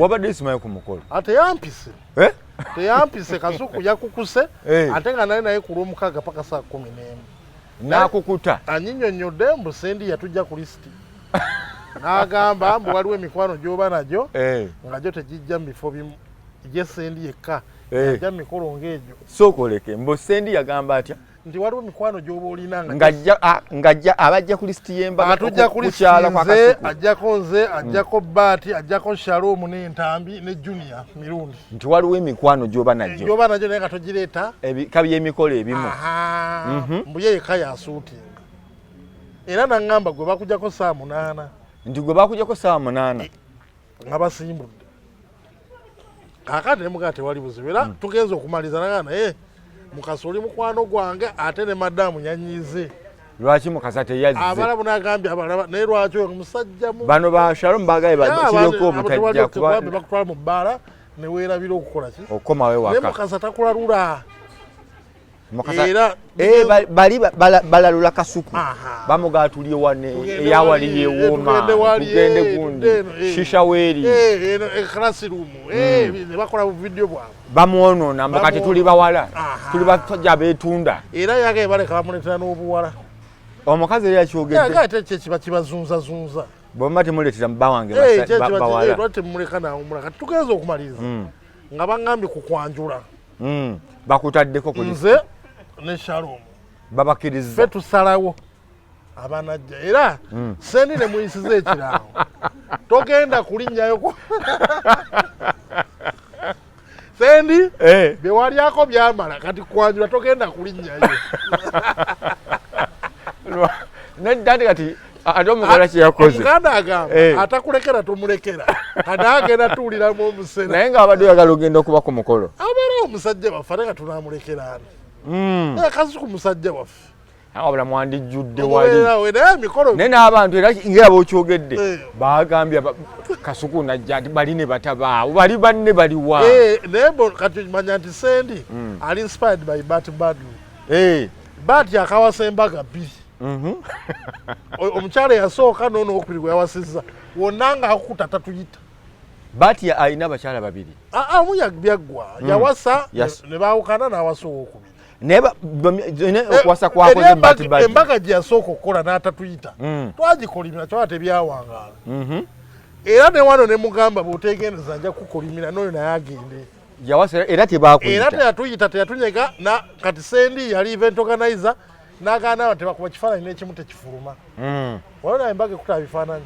Wabadde simaye ku mukolo. Ate yampise. Teyampise Kasuku yakukuse ate nga naye ku Lwomukaga paka saa 11. Nakukuta. Anyinyonnyodde mbu Sendi yatujja ku listi. N'agamba mbu waliwo emikwano gy'oba nagyo nga gyo tegijja mu bifo bimu. Je Sendi yekka ajja mikolo ng'egyo. Sookoleke mbu Sendi yagamba atya? Nti waliwo mikwano gy'oba olina ng'ajja abajja ku listi y'embaga atujja ku listi nze ajjako nze ajjako Baati ajjako Shalom n'entambi ne Junior mirundi. Nti waliwo emikwano gy'oba nagyo. Gy'oba nagyo naye nga togireeta ebika by'emikolo ebimu. Mbu ye yekka yasuutinga. Era n'aŋŋamba gwe bakujjako saa 8. Nti gwe bakujjako saa 8 nga basimbudde. Kakati ne mugaa tewali buzibu era tugenza okumaliriza naga naye Mukasa oli mukwano gwange ate ne madamu nyanyize. Lwaki Mukasa teyazze? Abalabu n'agambye abalaba naye lwaki oyo musajja mu. Bano ba Shalom bagaye bakireko obutajja kuba bakutwala mu bbaala ne weerabira okukola ki? Okomawe waka. Ne Mukasa takulalula. Mukasa bali balalula Kasuku. Bamugaatulye wane eyawali yewooma. Tugende gundi. Shisha weeri. Classroom. Ne bakola video bwabwe. Bamuonoona mbakati tuli bawala. Tuli basajja beetunda. Era yagaye baleka bamuleetera n'obuwala. Omukazi yali akyogedde. Yagaye kiba kibazunza. Bw'omba temuleetera bawange bawala. Lwaki temuleka nawe omulala. Tugenza okumaliriza. Nga baŋŋambye kukwanjula. Bakutaddeko ku nze ne Shalom babakiriza ffe tusalawo abanajja era Sendi ne muyisiza ekirawo togenda kulinnyayo Sendi bye walyako byamala kati kwanjula togenda kulinnyayo nedda kati ate omukola kye yakoze omuganda agamba atakulekera tomulekera kati agenda tuwuliramu omusera naye ng'abadde oyagala ogenda okuba ku mukolo abeerawo omusajja waffe ate nga tunamulekera ani Kasuku musajja waffe wabula mwandijjudde wali naye emikolo naye n'abantu era ngera bookyogedde bagambye Kasuku najja nti bali ne batabaawo bali banne baliwa naye kati manya nti Sendi ali inspired by Baati Badru Baati akawasa embaga 2 omukyala yasooka n'onookubiri gwe yawasizza wonna ng'akukuta tatuyita. Baati alina abakyala 2. Amu byaggwa yawasa ne baawukana n'awasa owookubiri. Naye okuwasa kwakoze Baati Badru embaga gye yasooka okukola n'atatuyita twagikolimira kyaba tebyawangaala. Era ne wano ne mugamba bw'otegendeza nja kukolimira n'oyo naye agende. Yawasa era tebaakuyita. Era teyatuyita teyatunyega kati Sendi yali event organizer n'agaana tebakuba kifaananyi n'ekimu tekifuluma. Waliwo embaga ekutaba bifaananyi.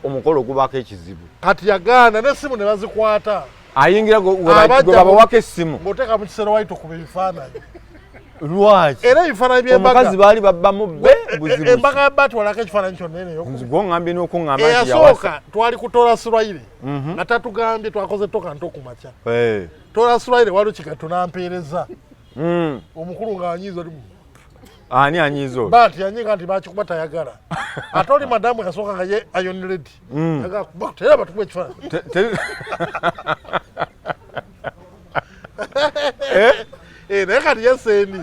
Omukolo gubaako ekizibu. Kati yagaana n'essimu ne bazikwata. Ayingira gwe babawako essimu. Ng'oteeka mu kisero wayita okuba ebifaananyi. Lwaki? Era ebifaananyi by'embaga. Omukazi baali babbamu buzibu. Embaga ya Baati walako ekifaananyi kyonna eno y'okuba. Ng'oŋŋambye n'okuŋŋamba nti yawasa. Eyasooka twali ku Tora Swahili. Nga tatugambye twakoze toka nto ku makya. Tora Swahili waliwo kigatto n'ampeereza. Omukulu ng'anyiiza oli ani anyizo Baati yanyiga nti bakikuba tayagala ate oli madamu yasooka nga ye Iron Lady tera batukuba ekifaananyi naye kati ye Sendi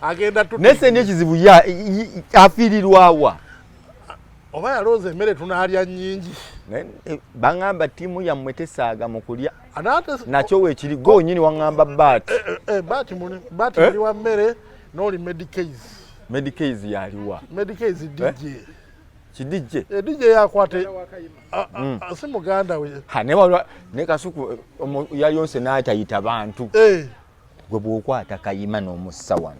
agenda naye Sendi ekizibu afiirirwawa oba yalooza emmere tunaalya nnyingi baŋŋamba ttiimu yammwe tesaaga mu kulya nakyo weekiri gonyini waŋŋamba Baati muli wa mmere n'oli Medicaid yaliwa Medicaid DJ kidijje DJ yakwate si muganda we ne Kasuku yali yonse n'atayita bantu gwe bw'okwata Kayima n'omussa wano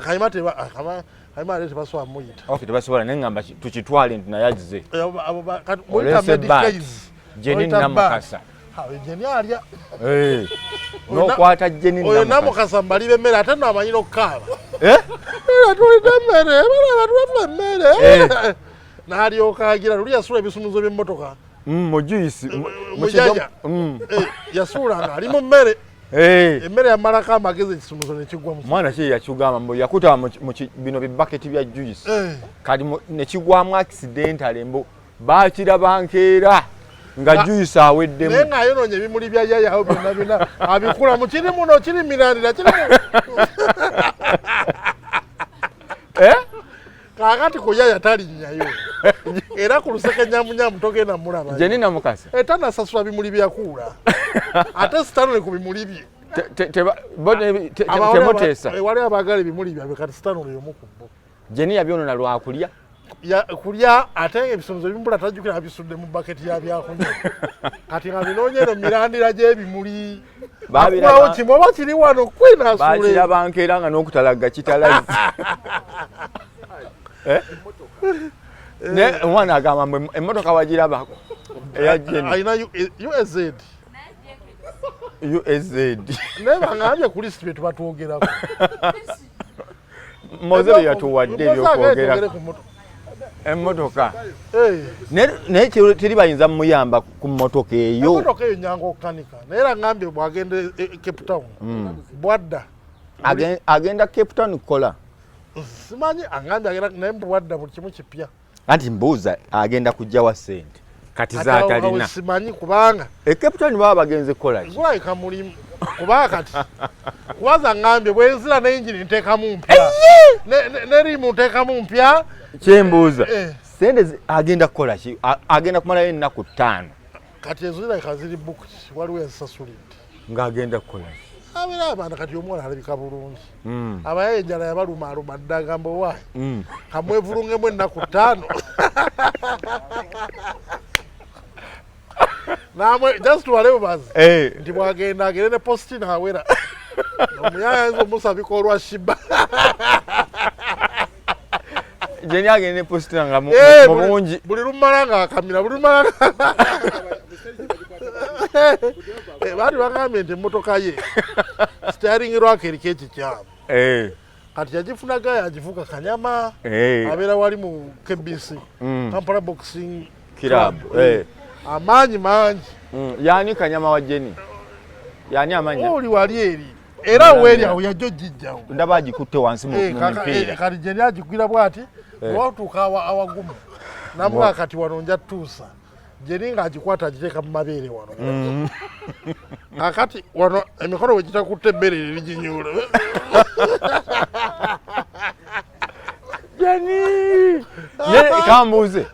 Kayima ate tebasobola muyita tebasobola naye ŋŋamba tukitwale nti naye agize olese Medicaid Jeni Namukasa Jeni alya n'okwata Jeni Namukasa oyo Namukasa mbali b'emmere ate no amanyira okukaaba tulidde emmere balaba emmere n'alyoka agira luli yasuula ebisumuzo by'emmotoka mu juice mujaja yasuula nga ali mu mmere emmere yamalako amagezi ekisumuzo ne kigwa mu mwana ki yakigamba mbu yakuta bino bibaketi bya juice kati ne kigwamu accidentally mbu baakiraba nkeera nga juice aweddemu naye ng'ayonoonye ebimuli bya yayawo byonna abikula mu kiri muno kiri mirandira kiri kakati kuyaya talinnyayo era ku luseke nyamunyamu togenda mulaba Jenina Mukasa tanasasula bimuli byakuula ate sitanule ku bimuli bye temutesa wali abagala ebimuli byabwe kati sitanule yomu ku bo Jeni yabyonona lwakulya kulya ate ebisomzo bimbula tajjukira abisudde mu baketi yabyakunywa kati nga binoonyero mirandira gy'ebimuli akulawo kimu oba kiri wano kwinasule bakirabankeera nga n'okutalaga kitalazi ne omwana agamba emmotoka wagirabako eya Jeni ayina USZ naye bangambye ku lisiti bye tuba twogerako Mozebe yatuwadde ebyokwogera emmotoka naye teri bayinza muyamba ku mmotoka eyo emmotoka eyo nyanga okukanika naye era ngambye bwagenda Cape Town bwadda agenda Cape Town kukola simanyi angambye agenda naye bwadda buli kimu kipya anti mbuuza agenda kujjawa ssente kati zaatalina simanyi kubanga Cape Town baba bagenze kukola gulaika mulimu kubanga kati kubaza ngambye bwenzira n'enjini nteekamu mpya n'erimu nteekamu mpya kyembuuza sente agenda kukola ki agenda kumalayo ennaku 5 kati ezo zirabika ziri booked waliwo ensasulidde ng'agenda kukola abeera abantu kati omwana alabika bulungi abaye enjala yabalumaaluma dda agamba owaayi kamwevulungemu ennaku 5 namwe just walebazi nti bwagenda agende ne postina awera omuyaya ayinza omusabika olwa shiba Jeni agende ne postina nga mulungi buli lumala nga akamira buli lumala baali bagambye nti emmotoka ye sitaringi lwako eriko ekikyamu kati yagifunaga yagivuga Kanyama abeera wali mu KBC Kampala Boxing Club amaanyi mangi yani Kanyama wa Jeni yani amanya oli wali eri era weeri awo yajjo jijjawo ndaba agikutte wansi mu mipiira kati Jeni agigwira bwati watuuka awagumu namuga kati wano nja tuusa Jeni ng'agikwata agiteeka mu mabeere wano akati wano emikono wegitakutte ebbere eriginyuula Jeni kambuuze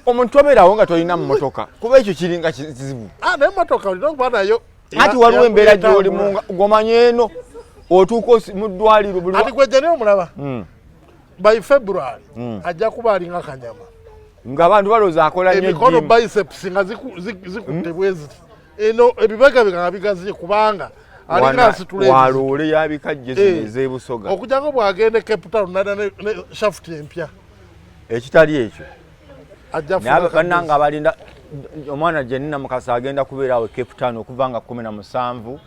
omuntu obeerawo nga tolina mmotoka kuba ekyo kiringa kizibu naye emmotoka olina okuba nayo ati waliwo embeera gy'olimu gomanya eno otuuka mu ddwaliro buli ati gwe Jeni omulaba by February ajja kuba alinga Kanyama ng'abantu balowooza akola nnyo emikono biceps nga zikutte bweziti eno ebibegabega nga bigaziye kubanga alinga asitula waloole yabikajje zino ez'ebusoga okujjako bw'agenda Cape Town nada ne shaft empya ekitali ekyo ajja naye bannanga abalinda omwana Jenina Mukasa agenda kubeerawo Cape Town okuva nga 17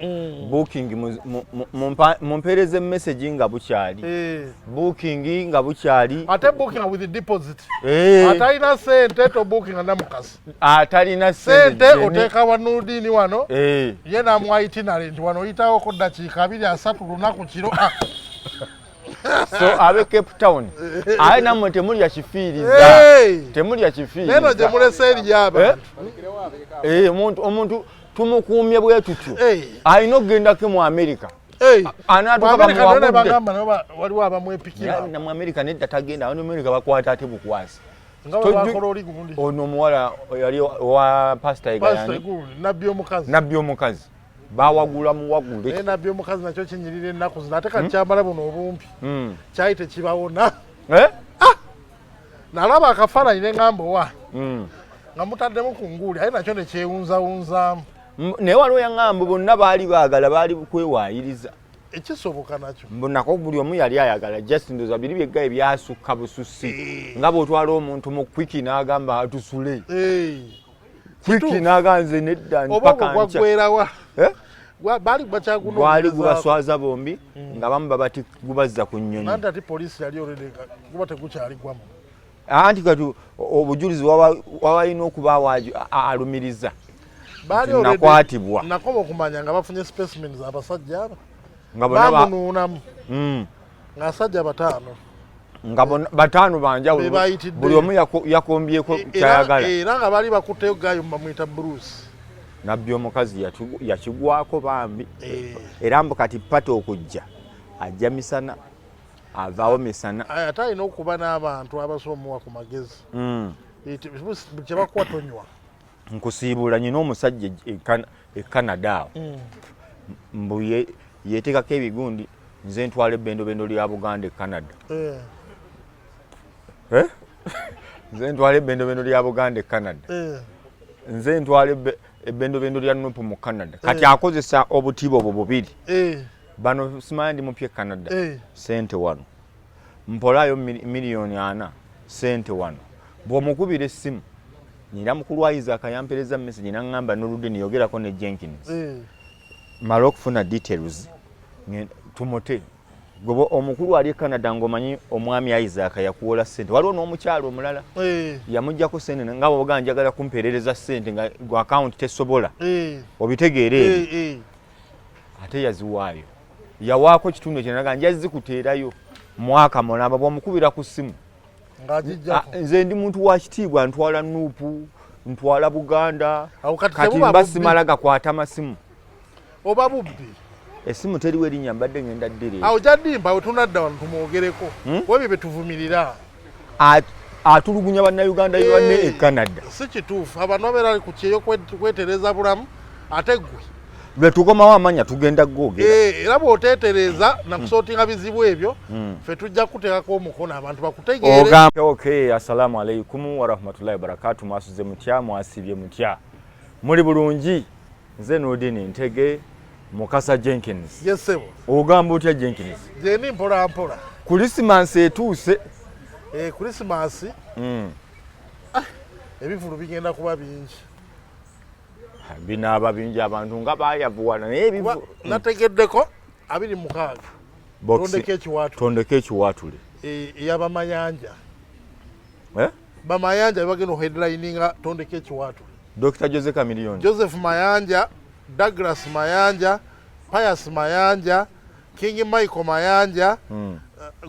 booking mumpeereze message nga bukyali booking nga bukyali ate booking with the deposit atalina sente to booking na Mukasa atalina sente oteeka Wanudini wano ye namwa itinerary nti wano oyitawo ko dakiika 2-3 lunaku kiro so abe Cape Town aye namwe temulya kifiiriza temulya kifiiriza neno gye mulese eri abantu omuntu tumukuumye bwe tutyo alina okugendako mu America bagamba waliwo abamwepikira mu America nedda tagenda mu America bakwata ate bukwasi ono omuwala yali wa pastor egayani nabbi omukazi bawagula muwagule nabbi omukazi nakyo kinyirira ennaku zino ate kati kyambala buno obumpi kyali tekibawona nalaba akafaananyi ne ngamba owa nga mutaddemu ku nguuli aye nakyo nekyewunzawunzaamu naye waliwo yaŋŋamba bonna baali baagala baali kwewaayiriza ekisoboka nakyo mbonako buli omu yali ayagala just ndoza biri byeggaye byasukka bususi nga bw'otwala omuntu mu kwiki n'agamba atusule kwiki n'aganze nedda mpaka nkya baali bakyaguno gwali gubaswaza bombi nga bamu babati gubazza ku nnyonyi anti ati poliisi yali oredeka guba tegukyaligwamu anti kati obujulizi wabalina okuba alumiriza nakwatibwa nakoma okumanya nga bafunye specimens abasajja aba nga bamunuunamu ng'asajja 5 nga bataano banjawulo buli omu yakombyeko kyayagala era nga baali bakutteyo gayo bamuyita Bruce nabbi omukazi yakigwako bambi era mbu kati pata okujja ajja misana avaawo misana ate alina okuba n'abantu abasomuwa ku magezi kye bakuwa tonywa. Nkusiibula nyina omusajja e Canada awo mbu yeetekako ebigundi nze ntwala ebbendobendo lya Buganda e Canada. Nze ntwala ebbendobendo lya Buganda e Canada. Nze ntwala ebbendobendo lya Nupu mu Canada. Kati akozesa obutibo obwo bubiri. Bano simanyi ndi mupya Canada. Sente wano. Mpolayo miliyoni 4 sente wano. Bw'omukubira essimu nyina mukulu wa Isaac yampereza message n'angamba Nurudini yogerako ne Jenkins. Mala okufuna details tumote. Gobo omukulu ali Canada ngomanyi omwami Isaac yakuwola sente. Waliwo n'omukyalo omulala. Yamujjako sente nga boga njagala kumperereza sente nga go account tesobola. Obitegeere. Ate yaziwaayo. Yawaako kitundu ekinaga njazikuteerayo mwaka mulamba bw'omukubira ku ssimu. Nze ndi muntu wa kitiibwa ntwala Nuupu, ntwala Buganda, kati mbasimala gakwata amasimu. Oba bubbi. Essimu teriwo erinnya mbadde ngenda ddire. Awo jaddimba we tunadda wano tumwogereko. Webyo bye tuvumirira. Atulugunya bannayuganda banne e Canada. Si kituufu. Abantu abeera ku kyeyo kwetereza bulamu ate ggwe. Lwe tukomawo amanya tugenda googera. Era bw'oteetereza nakusootinga bizibu ebyo ffe tujja kuteekako omukono abantu bakutegeere. Okay, assalamu alaikum wa rahmatullahi wa barakatuh. Mwasuze mutya, mwasibye mutya. Muli bulungi? Nze Nurdin Ntege, Mukasa Jenkins. Yes sebo. Ogamba otya Jenkins? Jeni mpola mpola. Christmas etuuse. Christmas. Ebivulu bigenda kuba bingi. Binaaba bingi abantu nga bayavuwana n'ebivu. Nategeddeko 26. Tondeko ekiwaatule. Eyabamayanja. Bamayanja bagenda headlininga tondeko ekiwaatule. Dr. Joseph Chameleone. Joseph Mayanja, Douglas Mayanja, Pius Mayanja, King Michael Mayanja,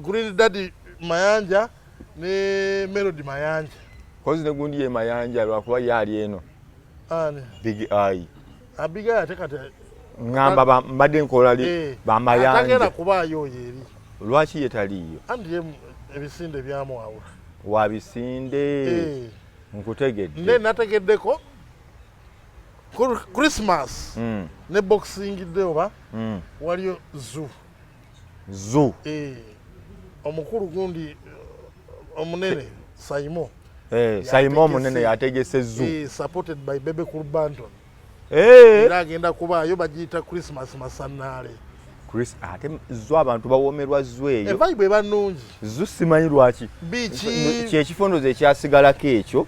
Green Daddy Mayanja ne Melody Mayanja. Kozi ne gundi ye Mayanja lwakuba yali eno. Big Eye. Big Eye atekate ngamba mbadde nkola li bamayanja. Atagenda kubaayo yeri. Lwaki yetaliyo? Andi ebisinde byamwawo. Wabisinde. Nkutegedde. Ne nategeddeko Christmas. Ne Boxing Day oba. Waliyo zoo. Omukulu gundi omunene Saimo. Saimo munene yategese zoo. Supported by Bebe Cool Banton. Era agenda kubaayo bagiyita Christmas masanaale. Ate zoo abantu bawomerwa zoo eyo. Vibe eba nnungi. Zoo simanyi lwaki. Kyekifondozo ekyasigalako ekyo.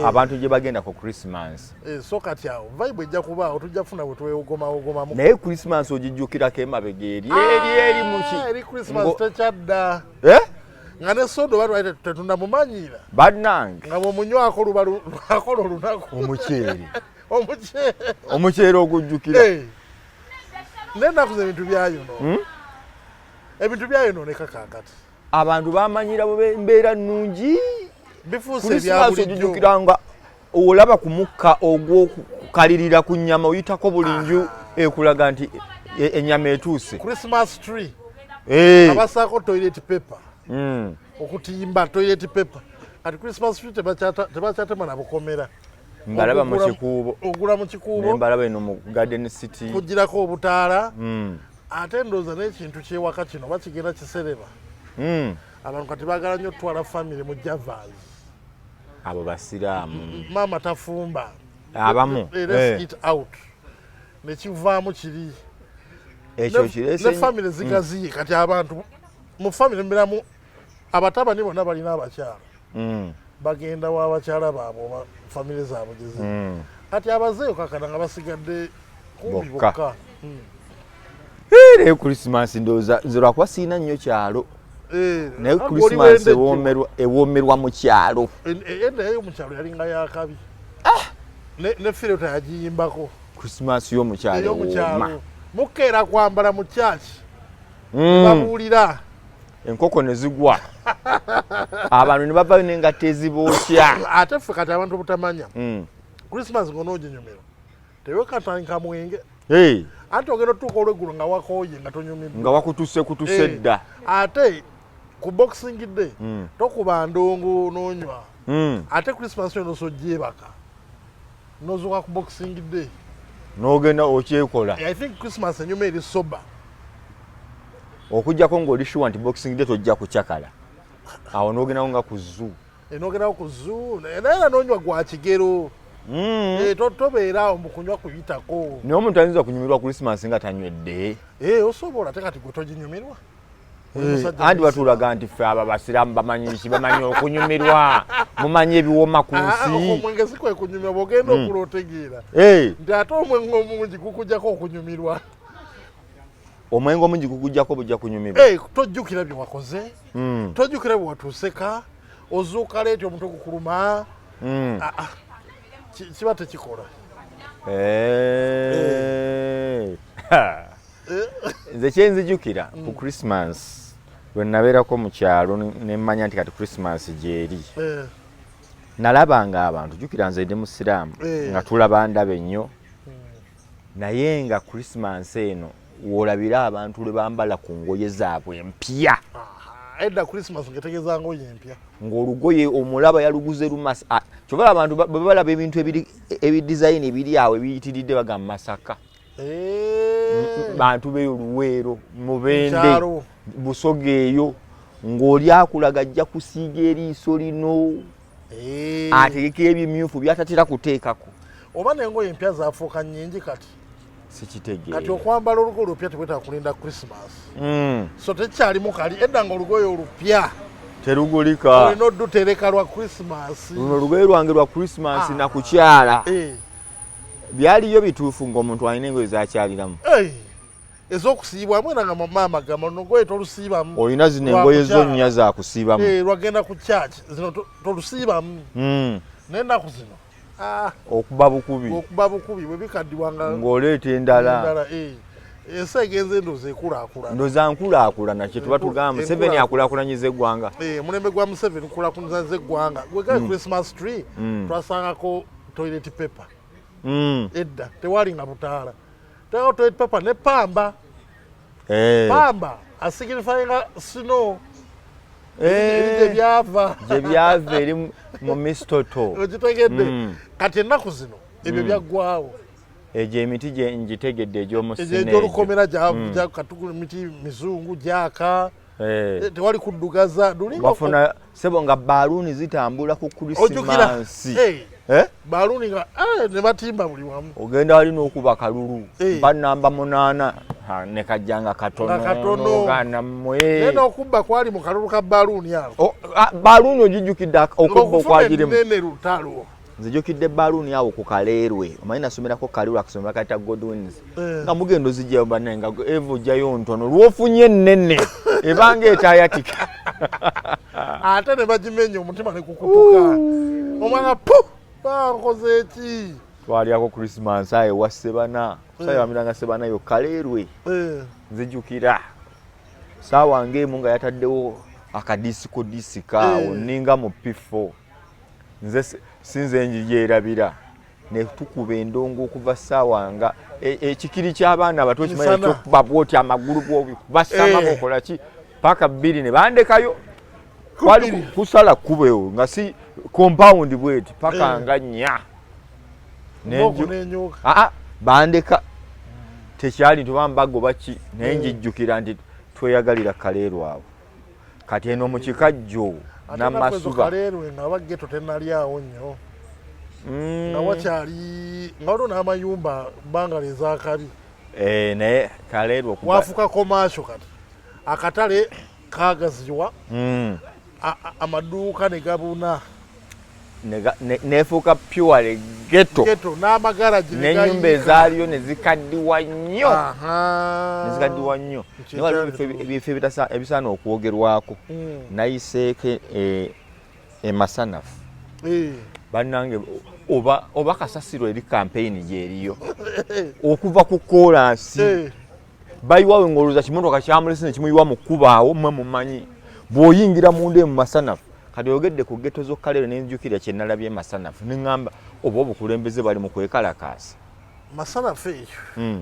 Abantu gye bagenda ku Christmas. So kati awo vibe ejja kubaawo tujja kufuna bwe twegoma. Naye Christmas ogijjukirako emabega eri muki. Eri Christmas tekyadda. Nga ne sodo bali tetunda mumanyira. Badnange. Nga mumunywako lwakola olunaku. Omuceere ogujjukira. Nennaku z'ebintu byayo no. Ebintu byayo no neka kakati. Abantu bamanyira mbeera nnungi. Bifuuse bya bulijjo. Ojjukiranga olaba ku mukka ogw'okukalirira ku nnyama oyitako bulinju ekulaga nti ennyama etuuse. Christmas tree. Abasaako toilet paper. Okutiyimba toilet paper. Ati Christmas tree tebakyatema na bukomera. Mbalaba mu kikuubo. Ogula mu kikuubo. Mbalaba eno mu Garden City. Kugirako obutaala. Ate ndooza n'ekintu kyewaka kino bakigenda kisereba. Abantu kati baagala nnyo twala family mu Javas. Abo basiraamu. Mama tafumba. Abamu. Let's eat out. Nekivaamu kiri. Ekyo kirese. Ne family zigaziye kati abantu mu family mbiramu abatabani bonna balina abakyala. Bagenda w'abakyala baabwe oba family zaabwe gye ziri. Kati abazeeyo kakana nga basigadde kumbi bokka. Christmas ndooza nze lwakuba siina nnyo kyalo. Naye Christmas ewoomerwa mu kyalo. Naye mu kyalo yalinga yakabi. Ne filota yagiyimbako. Christmas y'omu kyalo ewooma. Mukeera kwambala mu kyaki. Babuulira. Enkoko ne zigwa. Abantu ne bavayo n'engatto ezibookya. Ate ffe kati abantu butamanya. Christmas ng'onooginyumira. tewekatandika mwenge anti ogenda otuuka olweggulo nga wakooye nga tonyumiddwa nga wakutuse dda ate ku boxing day tokuba ndongo n'onywa ate Christmas yono sogyebaka nozuuka ku boxing day n'ogenda okyekola. I think Christmas enyuma eri soba okujjako ng'oli sure nti boxing day tojja kucakala awo n'ogendako nga ku zoo n'ogendako ku zoo naye n'onywa gwa kigero tobeera awo mu kunywa kuyitako. Naye omuntu ayinza kunyumirwa Christmas nga tanywedde osobola ate kati gwe toginyumirwa anti batulaga nti ffe abo abasiraamu bamanyi ki bamanyi okunyumirwa mumanyi ebiwoma ku nsi. Omwenge si kwe kunyumirwa bw'ogenda okula otegeera nti ate omwenge omungi gukujjako okunyumirwa. Omwenge omungi gukujjako bujja kunyumirwa. Tojjukira bye wakoze tojjukira bwe watuuseka ozuuka leeti omutwe gukuluma kiba tekikola. Nze kyenzijjukira ku Christmas lwe nabeerako mu kyalo ne mmanya nti kati Christmas gyeri nalabanga abantu jjukira nze ndi musiraamu nga tulaba ndaba ennyo naye nga Christmas eno woolabira abantu lwe bambala ku ngoye zaabwe empya. Edda Christmas ngetegeeza ngoye empya ng'olugoye omulaba yaluguze lumasa kyova abantu bwe balaba ebintu ebidizayini ebiri awo ebiyitiridde bagamba Masaka bantu beyo Luweero Mubende Busoga eyo ng'oli akulaga ajja kusiiga eriiso lino ategeka ebimyufu byatatera kuteekako. Oba n'engoye empya zaafuuka nnyingi kati sikitegeera kati okwambala olugoye olupya tekwetaaga kulinda Christmas so tekyalimu kali edda ng'olugoye olupya terugulika olina oddutereka lwa Christmas. luno olugoye lwange lwa Christmas nakukyala byaliyo bituufu ng'omuntu alina engoye zakyaliramu ez'okusiibwamu era nga maama gamba lunogoye tolusiibamu olina zino engoye zonnya zakusiibamu lwagenda ku church zino tolusiibamu naye ennaku zino okuba bukubi bwe bikaddiwanga ng'oleeta endala ensi egenze endoozi ekulaakulana ndooza nkulaakulana kye tuba tugamba Museveni akulaakulanyiza eggwanga omulembe gwa Museveni kulaakulanyiza eggwanga gwegale Christmas tree twasangako toilet paper edda tewali nga butaala tewali toilet paper ne pamba asignifyinga snow gye byava eri mu mistoto okitegedde kati ennaku zino ebyo byaggwaawo egyo emiti ngitegedde egy'olukomera katugu emiti mizungu gyaka tewali kuddugaza wafuna sebo nga baluuni zitambula ku Krismasi baluuni nga ne batimba buli wamu ogenda wali n'okuba kalulu banamba 8 ne kajjanga katono naye n'okubba kwali mu kalulu ka baluuni awo baluuni ogijjukidde okubba okwagiremu nene lutalo nzijjukidde baluuni awo ku Kaleerwe omanyi nasomerako Kaleerwe akasomero kayita Godwins nga mugendo zijjayo bannaye nga evu jjayo ntono lwofunye ennene ebanga etaayatika ate ne bagimenya omutima ne kukutuka omwana bankoze eki twalyako Christmas aye wa Sebana sayamiranga Sebana yo Kaleerwe nzijjukira saawa ng'emu nga yataddewo akadisiko awo ninga mu P4 nze sinze njigyerabira ne tukuba endongo okuva saawa nga ekikiri ky'abaana abato kimanyi ekyokuba bwoti amagulu basama bokola ki paka 2 ne bandekayo kwali kusala kubewo nga si compound bweti paka nga 4 bandeka tekyali tubambago baki naye njijjukira nti tweyagalira Kaleerwe awo kati eno mu kikajjo n'amasuba Kaleerwe nga baggeto tennalyawo nnyo nga wakyali nga waliwo n'amayumba bbanga lezaakabi naye Kaleerwe okuba wafuka komaasho kati akatale kaagaziwa amaduuka ne gabuna nefuuka pure ghetto n'amagaraji n'ennyumba ezaaliyo ne zikaddiwa nnyo naye waliwo ebifo ebisaana okwogerwako nayiseeko emasanafu bannange oba kasasiro eri kampeyini gyeriyo okuva ku koolansi bayiwawe ng'olowooza kimotoka kyamulese ne kimuyiwa mu kkubo awo mmwe mumanyi bw'oyingira munda mu masanafu kati oyogedde ku ghetto z'Okaleerwe n'enjukira kye nalabye masanafu ne ŋŋamba oba obukulembeze bali mu kwekalakaasa masanafu eyo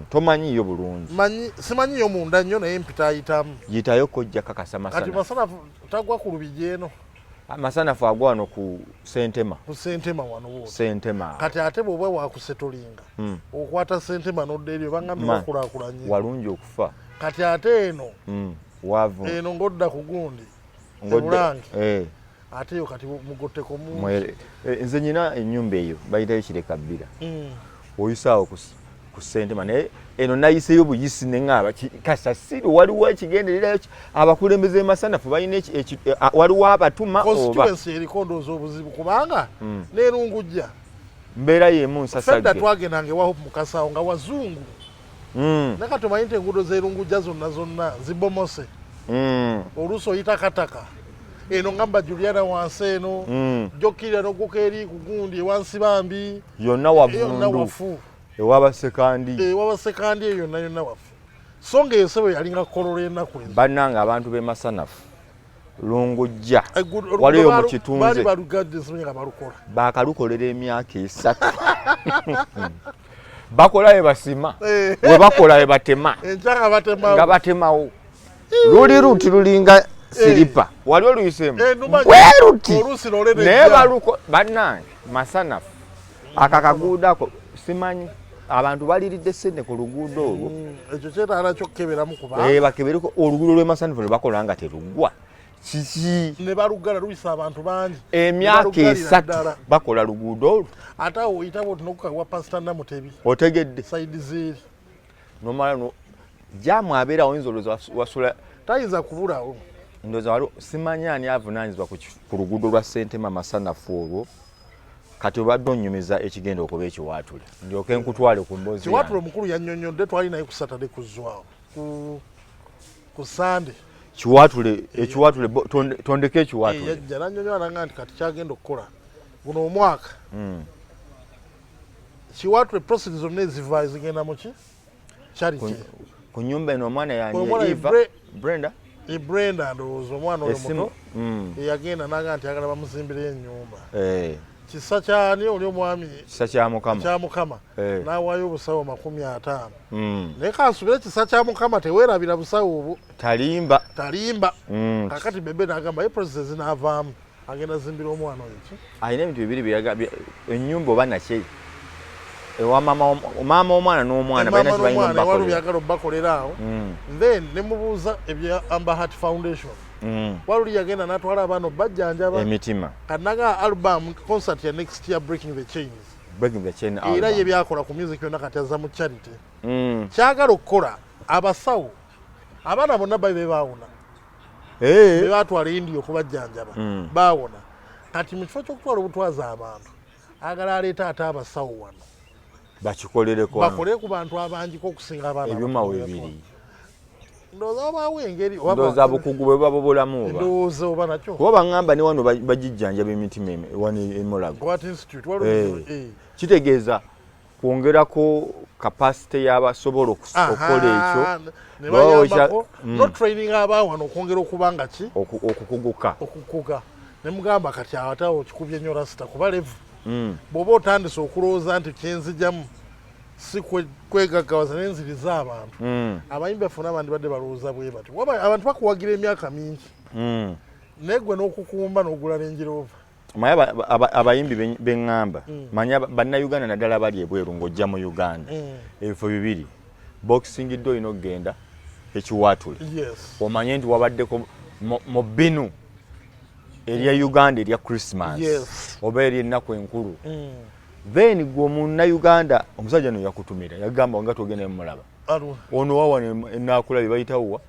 tomanyiyo bulungi simanyiyo munda nnyo naye mpita ayitamu yitayo kojja kakasa kati masanafu tagwa ku lubigi eno masanafu agwa wano ku Sentema wano wo Sentema kati ate bw'oba wakusetolinga okwata Sentema n'odda eri obangambye bakulaakulanye walungi okufa kati ate eno wavu eno ng'odda ku gundi Bulange ate yo kati mugotteko mungi nze nyina ennyumba eyo bayitayo Kirekabbira oyisaawo ku Sentema naye eno nayiseyo buyisi neŋŋaba kasasiro waliwo ekigendererayo abakulembeze masanafu balina waliwo abatuma constituency eriko ndowooza obuzibu kubanga n'erungujja mbeera y'emu nsasagge fedda twagendanga ewaho Mukasawo nga wazungu naye kati omanyi nti enguudo z'erungujja zonna zibomose oluusi oyita Kataka eno ngamba Juliana wansi eno jokkirira n'ogguka eri ku gundi ewansi bambi yonna wavundu ewabasekandi eyo yonna wafu so ng'eyo sebo yalinga kkololo ennaku ezo bannanga abantu b'e Masanafu Lungujja waliyo mu kitunze baali balugadde nsomye nga balukola baakalukolera emyaka 3 bakola basima we bakola we batema nga batemawo luli ruti lulinga silipa wali oluyisemu weruti naye baluko bannange Masanafu akakaguudako simanyi abantu baliridde sente ku luguudo olwo ekyo kyetaala kyokukeberamu kubanga bakebereko oluguudo lw'e Masanafu ne bakola nga teruggwa kiki ne balugala luyisa abantu bangi emyaka 3 bakola luguudo olwo ate awo oyitabo otinokukagwa pasita Namutebi otegedde saidi zeeri nomala jamu abeera oyinza olowooza wasula tayinza kubulawo ndowooza waliwo simanyi ani avunaanyizibwa ku luguudo lwa Sentema Masanafu olwo kati obadde onyumiza ekigenda okuba ekiwaatule ndyoke nkutwale ku mboozi kiwaatule omukulu yannyonnyodde twali naye ku Saturday kuzzwawo ku Sunday ekiwaatule tondeko ekiwaatule yajja nannyonnyola nanga nti kati kyagenda okukola guno omwaka kiwaatule proceeds zonna eziva zigenda muki charity ku nnyumba eno omwana yange Eva Brenda ndowooza omwana oyo muto eyagenda naga nti ayagala bamuzimbireyo ennyumba kisa kyani oli omwami kisa kya Mukama n'awaayo obusawo 50 naye kansubire kisa kya Mukama teweerabira busawo obwo talimba kakati bebe n'agamba process zinaavaamu agenda zimbira omwana oyo ki alina ebintu bibiri biraga ennyumba oba nakye ewa maama omwana n'omwana balina kibalina byagala obbakolera awo then ne mubuuza ebya Amber Heart Foundation waluli yagenda n'atwala abaana obbajjanjaba emitima kanaga album concert ya next year Breaking the Chain era ye byakola ku music yonna kati azza mu charity kyagala okukola abasawo abaana bonna babe baawona be batwala India okubajjanjaba baawona kati mu kifo ky'okutwala obutwaza abantu agala aleeta ate abasawo wano bakikolereko bakole ku bantu abangiko okusinga abaana ebyuma weebiri ndowooza wabaawo engeri ndowooza bukugu bwe baba bulamu ndowooza oba nakyo kuba baŋŋamba ne wano bagijjanjaba emitima wano emulago kitegeeza kwongerako kapasite y'abasobola okukola ekyo no training abaawano okwongera okuba nga ki okukuguka ne mugamba kati awatawo okikubye nnyo rasita kuba levu bw'oba otandise okulowooza nti kyenzijamu si kwegaggawaza n'enziriza abantu abayimbi baffe n'abandi badde balowooza bwe batyo abantu bakuwagira emyaka mingi naye gwe n'okukumba n'ogula n'enjirova manye abayimbi beŋŋamba manya bannayuganda naddala bali ebweru ng'ojja mu Uganda ebifo bibiri boxing dde olina okugenda ekiwaatule omanye nti wabaddeko mu bbinu erya Uganda erya Christmas oba ery'ennaku enkulu then gwe munnayuganda omusajja no yakutumira yagamba nga togenda mulaba ono wawana ennaakulabe bayitawa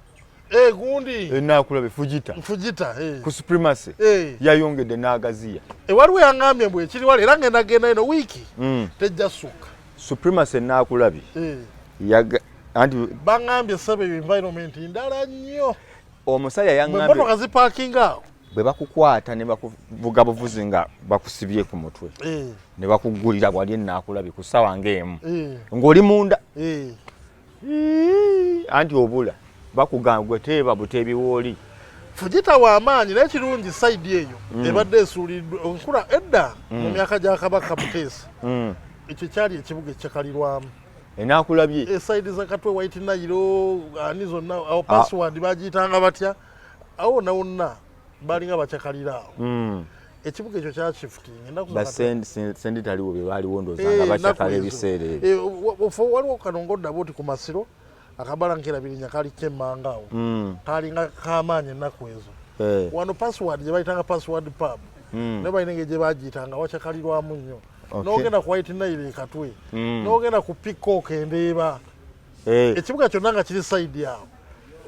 gundi ennaakulabe Fujita ku supremacy yayongedde n'agaziya waliwo yangambye mbwe ekiri wali era ngenda eno wiiki tejja ssuka supremacy ennaakulabe anti baŋŋambye sebe environment ndala nnyo omusajja yaŋŋambye emmotoka zipaakinga awo bwe bakukwata ne bakuvuga buvuzi nga bakusibye ku mutwe ne bakugulira wali ennaakulabe ku ssaawa ng'emu ng'oli munda anti obula bakugamba gwe teeba buteebi w'oli Fujita w'amaanyi naye kirungi sayidi eyo ebadde esuuliddwa nkula edda mu myaka gya Kabaka Buteesa ekyo kyali ekibuga ekyakalirwamu enakulabye eside za Katwe White Nile ani zonna awo password bagiyitanga batya awo nawonna balinga bachakalira awo ekibuga ekyo kya shifting basendi taliwo bye baliwo ndozanga bachakala ebiseera ebyo waliwo kanongodda boti ku Masiro akabalankera birinya kali kemanga awo kalinga kamaanyi ennaku ezo wano password gye bayitanga password pub ne bayinenge gye bagiyitanga wachakalirwamu nnyo n'ogenda ku White Nile Katwe n'ogenda ku Peacock Endeeba ekibuga kyonna nga kiri side yawo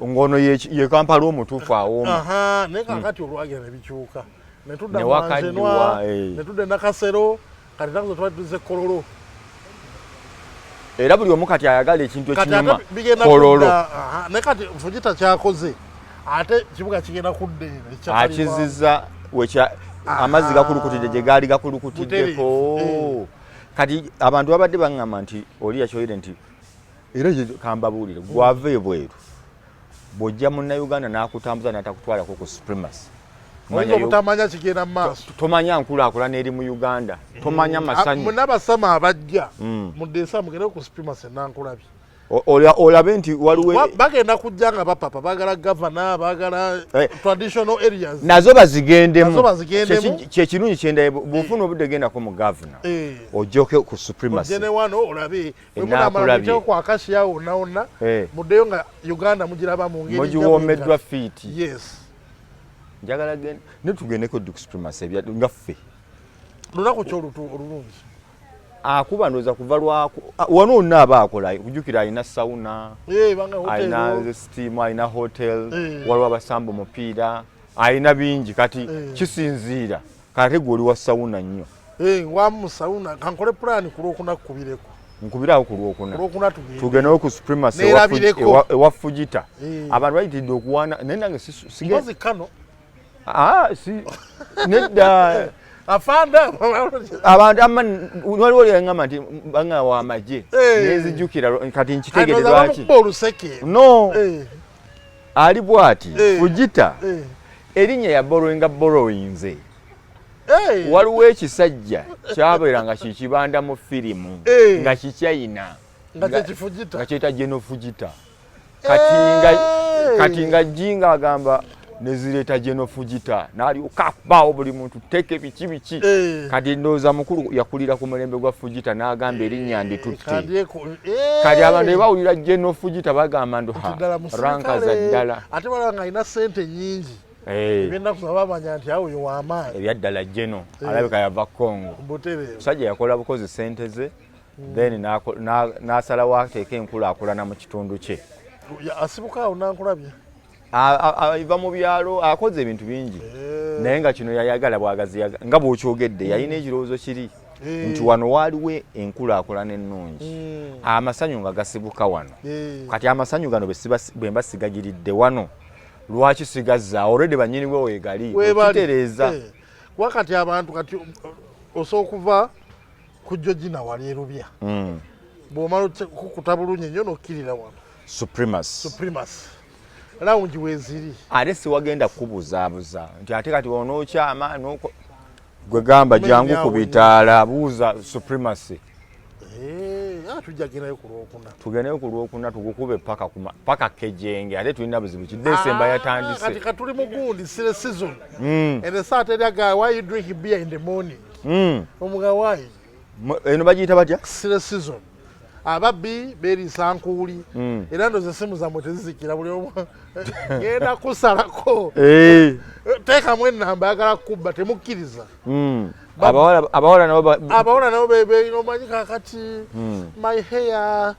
ngono ye Kampala omutuufu awoma naye kakati olwagera ne bikyuka netudda Manjenwa netudda Nakasero kati nakuzo twatuze Kololo era buli omu kati ayagala ekintu ekinyuma Kololo naye kati Fujita kyakoze ate kibuga kigenda kuddeera akizizza amazzi gakulukutidde gye gaali gakulukutiddeko kati abantu babadde baŋŋamba nti oli yakyoyire nti era kambabuulire gwava ebweru bw'ojja munnayuganda n'akutambuza n'atakutwalako ku supremacy obutamanya kigenda mu maaso tomanya nkulaakulana eri mu Uganda tomanya masanyu munabasama abajja mu Deesa mugende ku supremacy nankulabye olabe nti waliwo bagenda kujja nga bapapa baagala governor baagala traditional areas nazo bazigendemu kyekirungi kyendaye bw'ofuna obudde gendako mu governor ojjoke ku supremacy ojjene wano olabe bwemunamala ku Akashiya wonna wonna muddeyo nga Uganda mugiraba mu ngeri mugiwoomeddwa fiiti yes njagala genda netugendeko ku supremacy nga ffe lunaku kyolulungi akuba ndoza kuva lwako wano onna aba akola kujukira alina sauna alina steam alina hotel waliwo abasambo mupiira alina bingi kati kisinziira kate gwe oli wa sauna nnyo wa mu sauna kankole plan ku Lwokuna kubireko nkubirawo ku Lwokuna tugendewo ku supremacy ewa Fujita abantu bayitidde okuwaana naye nange sigazi kano nedda afanda abantu waliwo lyangamba nti banga wa maje nezijukira kati nkitegereza lwaki no ali bwati Fujita erinnya ya borrowinze waliwo ekisajja kyabeeranga kikibanda mu firimu nga kikyayina nga kyeta General Fujita kati nga jinga agamba nezileta General Fujita nali okabawo buli muntu teke biki kati ndooza mukulu yakulira ku mulembe gwa Fujita n'agamba erinnya nditutte kati abantu bawulira General Fujita bagamba ndo ranka za ddala ate balanga ina sente nyingi ebenda kusaba bamanya nti awo yo wamaanyi ebyaddala General alabika yava Congo musajja yakola bukozi sente ze then n'asalawo ateeka enkulaakulana mu kitundu kye asibuka awo nankulabye iva mu byalo akoze ebintu bingi naye nga kino yayagala bwagazi nga bw'okyogedde yalina ekirowoozo kiri nti wano waaliwo enkulaakulana ennungi amasanyu nga gasibuka wano kati amasanyu gano bwe mba sigagiridde wano lwaki sigazza already bannyiniwe weegali okitereeza wakati abantu kati osobola okuva ku Georgina wali erubya bw'omala kukuta bulungi nnyo n'okkirira wano supremacy lawunji weziri ate siwagenda kubuzaabuza nti ate kati onookyama gwe gamba jangu ku bitaala buuza supremacy tujagenayo ku Lwokuna tugeneyo ku Lwokuna tugukube paka Kejenge ate tulina buzibu ki December yatandise kati katuli mugundi sile season and the Saturday guy why you drink beer in the morning omuga why eno bagiyita batya sile season ababbi berisa nkuuli era ndoze simu zammwe tezizikira buli omu genda kusalako teekamu ennamba ayagala kubba temukkiriza abawala nabo bebe omanyi kakati my hair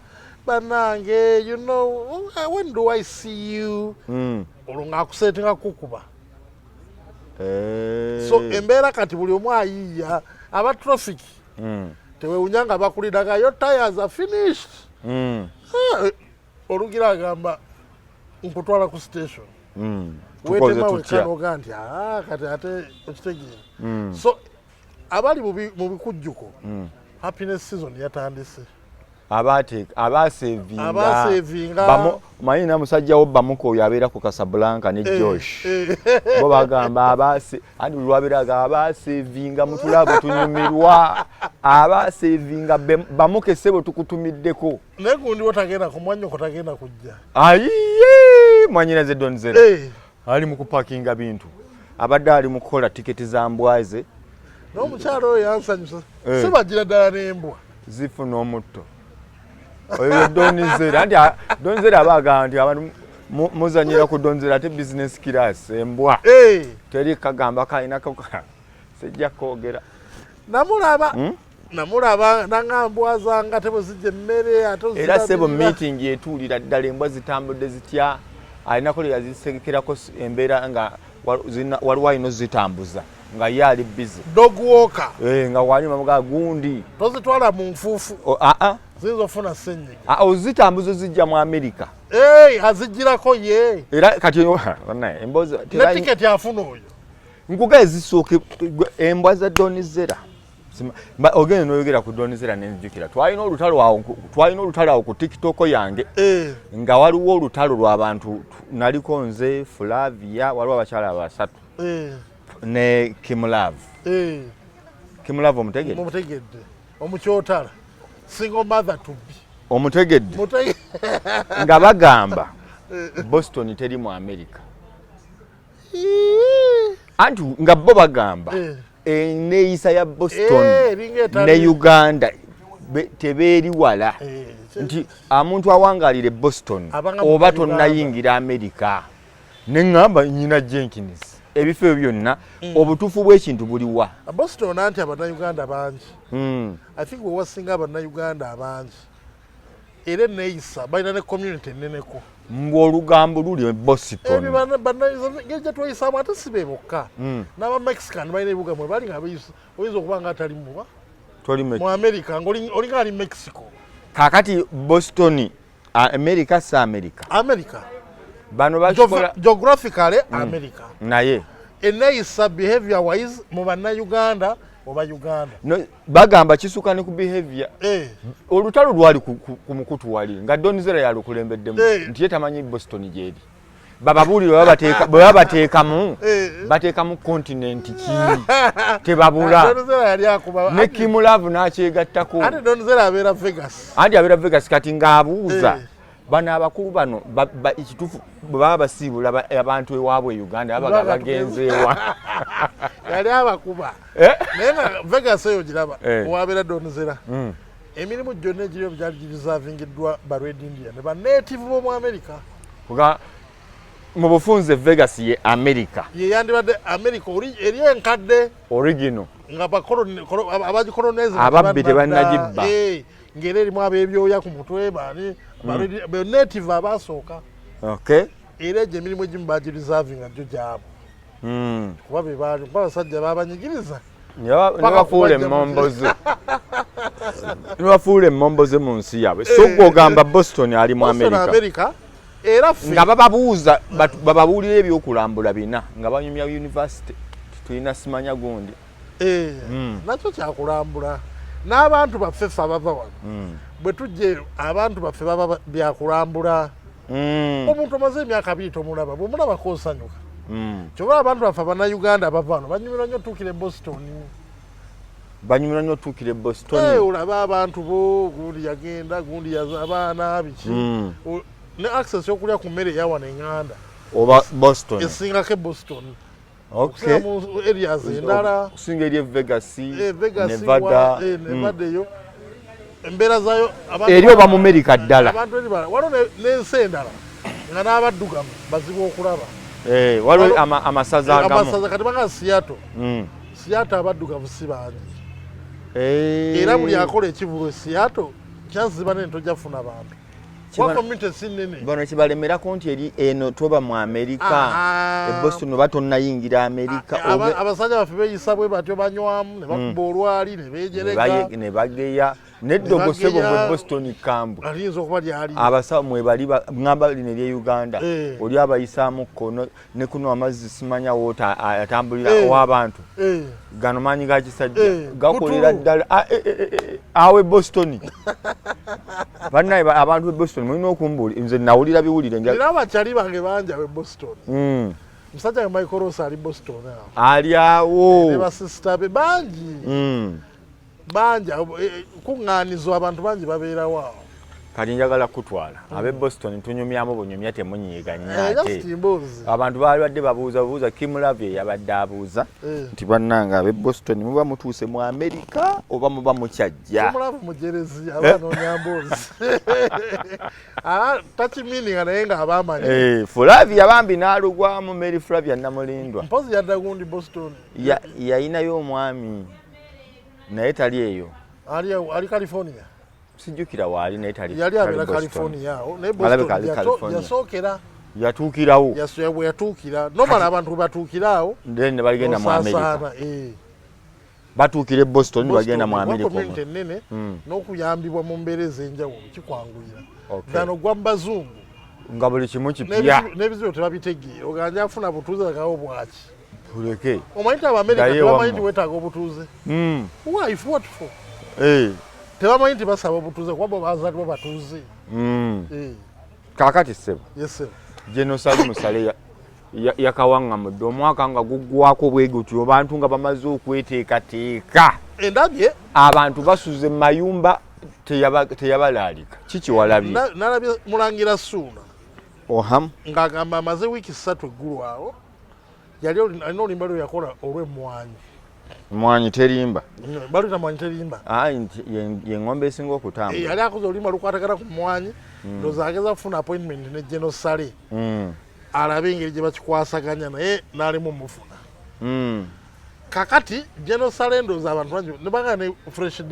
banange you know when do I see you olwo ng'akuseetinga kukuba so embeera kati buli omu ayiiya aba traffic tewewunya nga bakuliraga your tires are finished olugira agamba nkutwala ku station wetemawe kanoga nti kati ate okitegeera so abali mu bikujjuko happiness season yatandise abasevinga manyi na musajja wo bamuko oyo abeera ku Casablanca ne Josh bo bagamba abase andi lwabiraga abasevinga mutulabo tunyumirwa abasevinga bamuke sebo tukutumiddeko ne gundi wotagenda ku mwanyo kotagenda kujja ayiye mwanyina ze Donzera ali mu kupakinga bintu abadde ali mu kukola tiketi za mbwaze n'omukyalo oyo yansanyusa sibagira ddala n'embwa zifuna omutto oyo Donzera nti Donzera abaga nti abantu muzanyira ku Donzera ate business class embwa teri kagamba kalina sejja kwogera namulaba nangambwa zanga tebo zijja emmere ate era sebo meeting etuulira ddala embwa zitambudde zitya alinako lye yazisekerako embeera nga waliwo alina zitambuza nga ye ali busy dog walker nga wali mamuga gundi tozitwala mu nfuufu zizofuna ssenyiga ozitambuza zijja mu America azigirako ye era kati embozi ne tiketi afuna oyo nkuga ezisooke embwa za Donzera ogende noyogera ku Donzera nenzijukira twalina olutalo awo ku TikTok yange nga waliwo olutalo lw'abantu naliko nze Flavia waliwo abakyala basatu ne Kimlove omutegedde omukyotala single mother to be omutegedde nga bagamba Boston teri mu America anti nga bo bagamba eneeyisa ya Boston ne Uganda tebeeri wala nti omuntu awangalire Boston oba tonnayingira America neŋŋamba nyina Jenkins ebifo byonna obutuufu bw'ekintu buliwa Boston anti abannayuganda bangi I think wewasinga abannayuganda abangi era eneeyisa balina ne community enneneko ng'olugambo luli Boston gye tweyisaamu ate si be bokka n'aba Mexican balina ebibuga mwe bali nga oyinza okuba nga atali muba mu America ng'olinga ali Mexico kakati Boston America si America bano bakola geographically America naye eneeyisa behavior wise mu bannayuganda oba Uganda bagamba kisuka ne ku behavior olutalo lwali ku mukutu wali nga Donzera yalukulembeddemu nti ye tamanyi Boston gyeri bababuulire bateekamu continent ki tebabula ne Kimlove n'akyegattako ate Donzera abeera Vegas kati ng'abuuza bano abakulu bano ekituufu bwe baba basiibula abantu ewaabwe Uganda babaga bagenzeewa yali abakuba naye nga Vegas eyo giraba owabeera Donzera emirimu gyonna egiriyo gyali girizavingiddwa ba Red Indian ne bannative b'omu America mu bufunze Vegas ye America ye yandibadde America eri enkadde original nga abagikolonize ababbi tebannagibba ng'era erimu ab'ebyoya ku mutwe bani native abasooka era egyo emirimu egimu bagirizavinga gyo gyabo kuba bebaali kuba abasajja babanyigiriza nebafuula emmomboze mu nsi yaabwe so gw'ogamba Boston ali mu America era nga bababuuza bababuulira ebyokulambula bina nga banyumya university tulina simanya gundi nakyo kyakulambula n'abantu baffe ffe abava wano bwe tujje abantu baffe baba byakulambula omuntu omaze emyaka 2 tomulaba bw'omulabako osanyuka kyobala abantu baffe abannayuganda abava wano banyumira nnyo otuukira e Boston olaba abantu bo gundi yagenda gundi yaza abaana biki ne access yokulya ku mmere eyawano eŋŋanda oba Boston esingako e Boston areas endala kusinga eri Vegas Nevada eyo embeera zayo eri oba mu America ddala waliwo n'ensi endala nga n'abaddugavu bazibu okulaba waliwo amasaza agamu kati banga Seattle abaddugavu si bangi era buli akola ekivulu Seattle chansi ziba nene tojafuna bantu bano kibalemerako nti eri eno toba mu America e Boston oba tonnayingira America abasajja baffe beeyisa bwe batyo banywamu ne bakuba olwali ne beejereka ne bageya neddogo sebo mu Boston kambu alinza okuba lyali abasawo mwe bali ngamba lino ery'e Uganda oli abayisaamu kono ne kuno amazzi simanya wota atambulira ow'abantu gano maanyi ga kisajja gakolera ddala awe Boston bannaye abantu be Boston mulina okumbuli nze nawulira biwulire nja era abakyali bange banja we Boston musajja we Michael Ross ali Boston ali awo ne basista be bangi banja kuŋŋaanizwa abantu bangi babeerawo awo kati njagala kutwala abe Boston tunyumyamu bunyumya temunyiiganya ate Justin abantu baali badde babuuza Kim Lavie yabadde abuuza nti bannanga abe Boston muba mutuuse mu Amerika oba muba mukyajja Kim mujerezi abanoonya mboozi takimiininga naye nga abamanyi Flavia bambi n'alugwamu Mary Flavia Namulindwa mpozi yadda gundi Boston yayinayo omwami naye tali eyo ali California sijjukira waali naye tali yali abera California naye Boston yasookera yatuukirawo bwe yatuukira nomala abantu batuukiraawo ne bagenda mu Amerika batuukira Boston bagenda mu Amerika community ennene n'okuyambibwa mu mbeera ez'enjawulo kikwanguyira gano gwa mu bazungu nga buli kimu kipya n'ebizibu tebabitegeera oganja afuna butuuze agawo bwaki tuleke omanyi Abamerika tebamanyi nti weetaaga obutuuze why what for tebamanyi nti basaba obutuuze kuba bo baazaalibwa batuuze kaakati ssebo yesebo General Musale yakawaŋŋamudde omwaka nga guggwako bwe gutyo abantu nga bamaze okweteekateeka endabye abantu basuze mu mayumba teyabalaalika kikiwalabye nalabye Mulangira Ssuuna ng'agamba amaze wiiki 3 eggulu awo yali alina olimba lwe yakola olw'emmwanyi mwanyi terimba balita mwanyi terimba ye ng'ombe esinga okutambula yali akoze olulima lukwatagana ku mwanyi ndowooza ageza kufuna appointment ne General Sale alabe engeri gye bakikwasaganya naye n'alimu mufuna kakati General Sale ndowooza abantu bangi ne bagana ne Fresh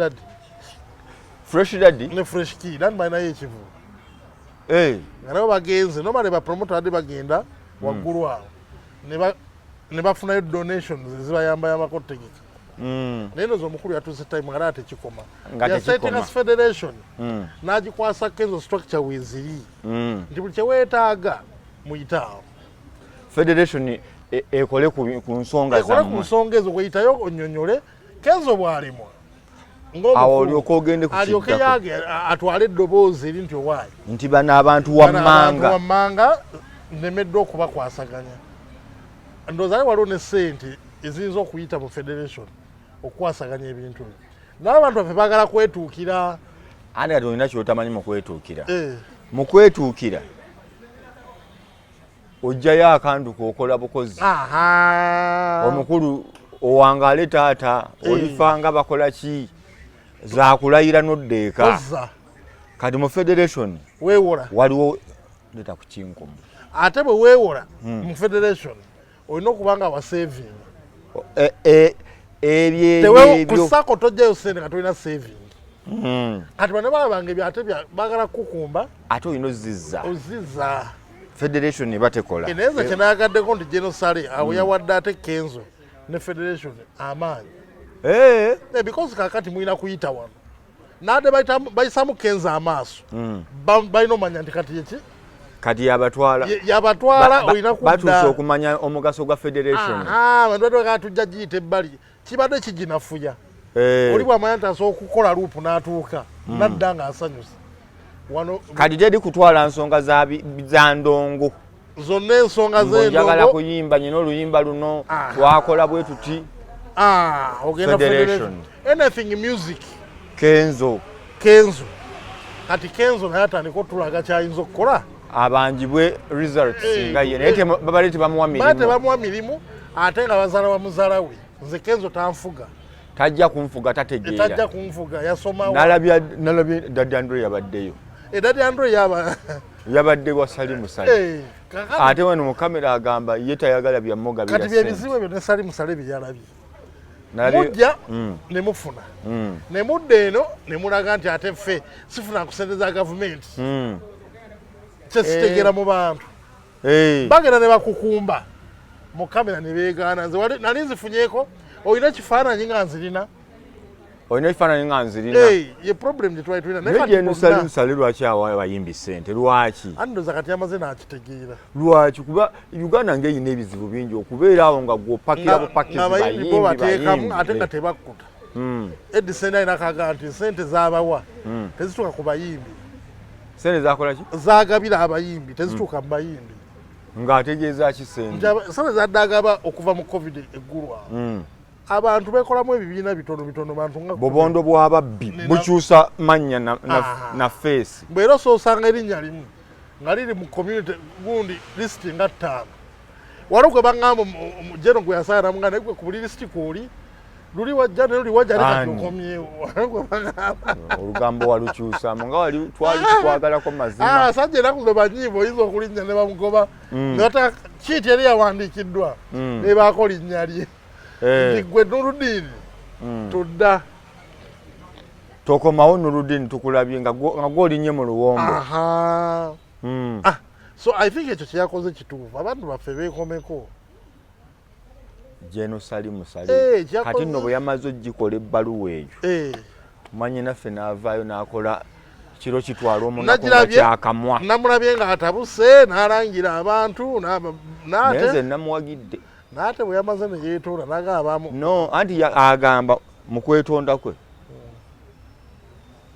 Daddy ne Fresh Kid nani balinayo ekivu nga nabo bagenze nomale bapromota badde bagenda waggulu awo ne bafunayo donations ezibayambayambako otegeka naye noza omukulu yatuuse time nga ate tekikoma yasetingas federation n'agikwasa kenzo structure weeziri nti buli kyeweetaaga muyitaawo federation ekole ku nsonga ku nsonga ezo weyitayo onnyonnyole kenzo bw'alimwa awo olyoka ogende alyoke yage atwale eddoboozi eri nti owaayi nti bano abantu wammanga nnemeddwa okubakwasaganya ndowooza waliwo ne ssente eziyinza okuyita mu federation okukwasaganya ebintu n'abantu baffe baagala kwetuukira andi kati olina kyotamanyi mu kwetuukira ojjayo akantu kookola bukozi omukulu owangaale taata olifanga bakola ki zakulayira n'oddeeka kati mu federation weewola waliwo leta ku kinkumu ate bwe weewola mu federation olina okuba nga wasaving ku sako tojjayo sente nga tolina saving kati bane balabanga ebyo ate baagala kukumba ate olina ozizza federation eba tekola naye nze kyenayagaddeko nti General Sale awo yawadde ate kenzo ne federation amaanyi because kakati mulina kuyita wano nade bayisamu kenzo amaaso balina omanya nti kati yeki kati yabatwala olina batuuse okumanya omugaso gwa federation bantu bade tujja giyita ebbali kibadde kiginafuya oli bwamanya nti asobola okukola luupu n'atuuka nadda nga asanyusa wano kati teri kutwala nsonga za ndongo zonna ensonga njagala kuyimba nyina oluyimba luno twakola bwe tuti ogenda federation anything music kenzo kati kenzo naye atandika otulaga kyayinza okukola abanjibwe results nga ye naye babale tebamuwa mirimu ate nga bazaala bamuzaala we nze kenzo tanfuga tajja kunfuga tategeera tajja kunfuga yasomawo nalabye Daddy Andre yabaddeyo Daddy Andre yabadde wa Salimu Sale ate wano mu kamera agamba ye tayagala byamuga kati byebizibu ebyo ne Salimu Sale byalabye mujja ne mufuna ne mudda eno ne mulaga nti ate ffe sifuna kusente za gavumenti kyesitegera mu bantu bagenda ne bakukumba mu kamera ne beegaana nze nali nzifunyeko olina kifaananyi nga nzirina ye problem gye twali tulina naye Salimu Sale lwaki abayimbi ssente lwaki andoza kati amaze n'akitegeera lwaki kuba Uganda ng'eyina ebizibu bingi okubeera awo nga gw'opakira bupakisi bayimbi ate nga tebakkuta Eddie Senda alina akaga nti sente z'abawa tezituuka ku bayimbi. Sente zakola ki? Zaagabira abayimbi tezituuka mu bayimbi. Ng'ategeeza ki sente? Sente zaddagaba okuva mu covid eggulwa. Abantu bekolamu ebibiina bitono bantu nga Bobondo bw'ababbi bukyusa mannya na face. Bw'era osanga erinnya limu nga liri mu community gundi lisiti nga 5. Waliwo gwe baŋŋamba Jeno gwe yasaanamu nga naye gwe ku buli lisiti kwoli luli wajja ne luli wajja leka tukomyewo. Olugambo walukyusamu nga wali twali tukwagalako mazima. Sajja ennaku ze banyiivu oyinza okulinnya ne bamugoba ngata kiiti yali yawandiikiddwa ne baako linnya lye. Gwe Nurudini tudda tokomawo Nurudini tukulabye nga gwolinnye mu luwombo. So I think ekyo kyeyakoze kituufu abantu baffe beekomeko. Jeno Salimu Salimu kati nno bwe yamaze ogikola ebbaluwa eyo manye naffe n'avaayo n'akola kiro kitwala omunaku nga kyakamwa. Namulabye nga atabuse n'alangira abantu naye nze namuwagidde. N'ate bwe yamaze ne yeetonda n'agamba no anti agamba mu kwetonda kwe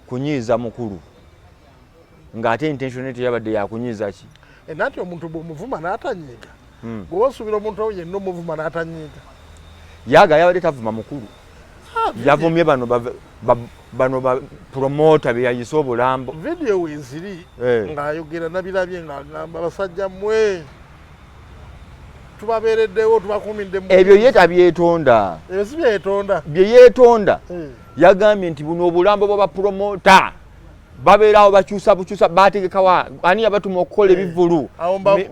kunyiiza mukulu ng'ate intentionality yabadde yakunyiiza ki? Nati omuntu bw'omuvuma n'atanyiiga bw'oba osuubira omuntu oyo yenna omuvuma n'atanyiiga yaga yabadde tavuma mukulu yavumye bano ba promota be yayisa obulambo. Video weeziri ng'ayogera nabirabye ng'agamba basajja mmwe tubabeereddewo tubakuumidde ebyo ye tabyetonda. Ebyo si byetonda. Bye yeetonda yagambye nti buno obulambo bw'abapromota babeerawo bakyusa bukyusa baategekawa ani yabatuma okukola ebivulu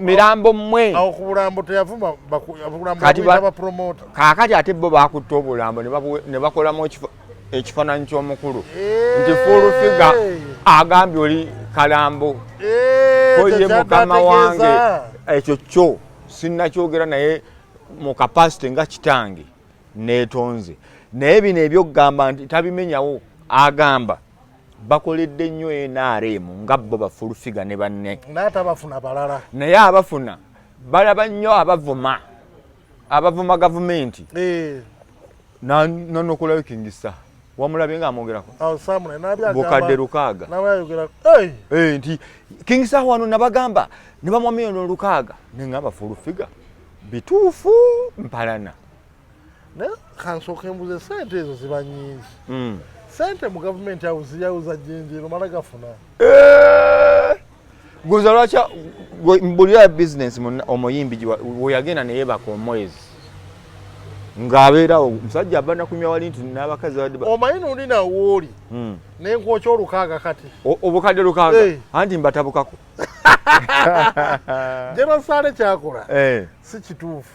mirambo mmwe. Awo ku bulambo teyavuma abapromota. Kaakati ate bo baakutta obulambo ne bakolamu ekifaananyi ky'omukulu nti Full-Figure agambye oli kalambo koye mukama wange. Ekyo kyo sinnakyogera naye mu kapasite nga kitange neetonze naye bino ebyokugamba nti tabimenyawo agamba bakoledde nnyo NRM nga bo ba Full-Figure ne banne n'atabafuna balala naye abafuna balaba nnyo abavuma gavumenti nanokolayo Kingisa wamulabye nga amwogerako bukadde 600 nti Kingisa wano nabagamba ne bamwa miliyoni 600 neŋŋamba Full-Figure bituufu mpalana naye kansooka embuze sente ezo ziba nnyingi. Sente mu gavumenti awo ziyawuza jjenjero mala gafuna. Guza lwaki mbulira business omuyimbi we yagenda ne yeebaka omwezi ng'abeerawo omusajja abana kunywa wali nti n'abakazi badde omanyi nolina wooli n'enkwokya 600 kati obukadde 600 anti mbatabukako. Jeno Sale kyakola si kituufu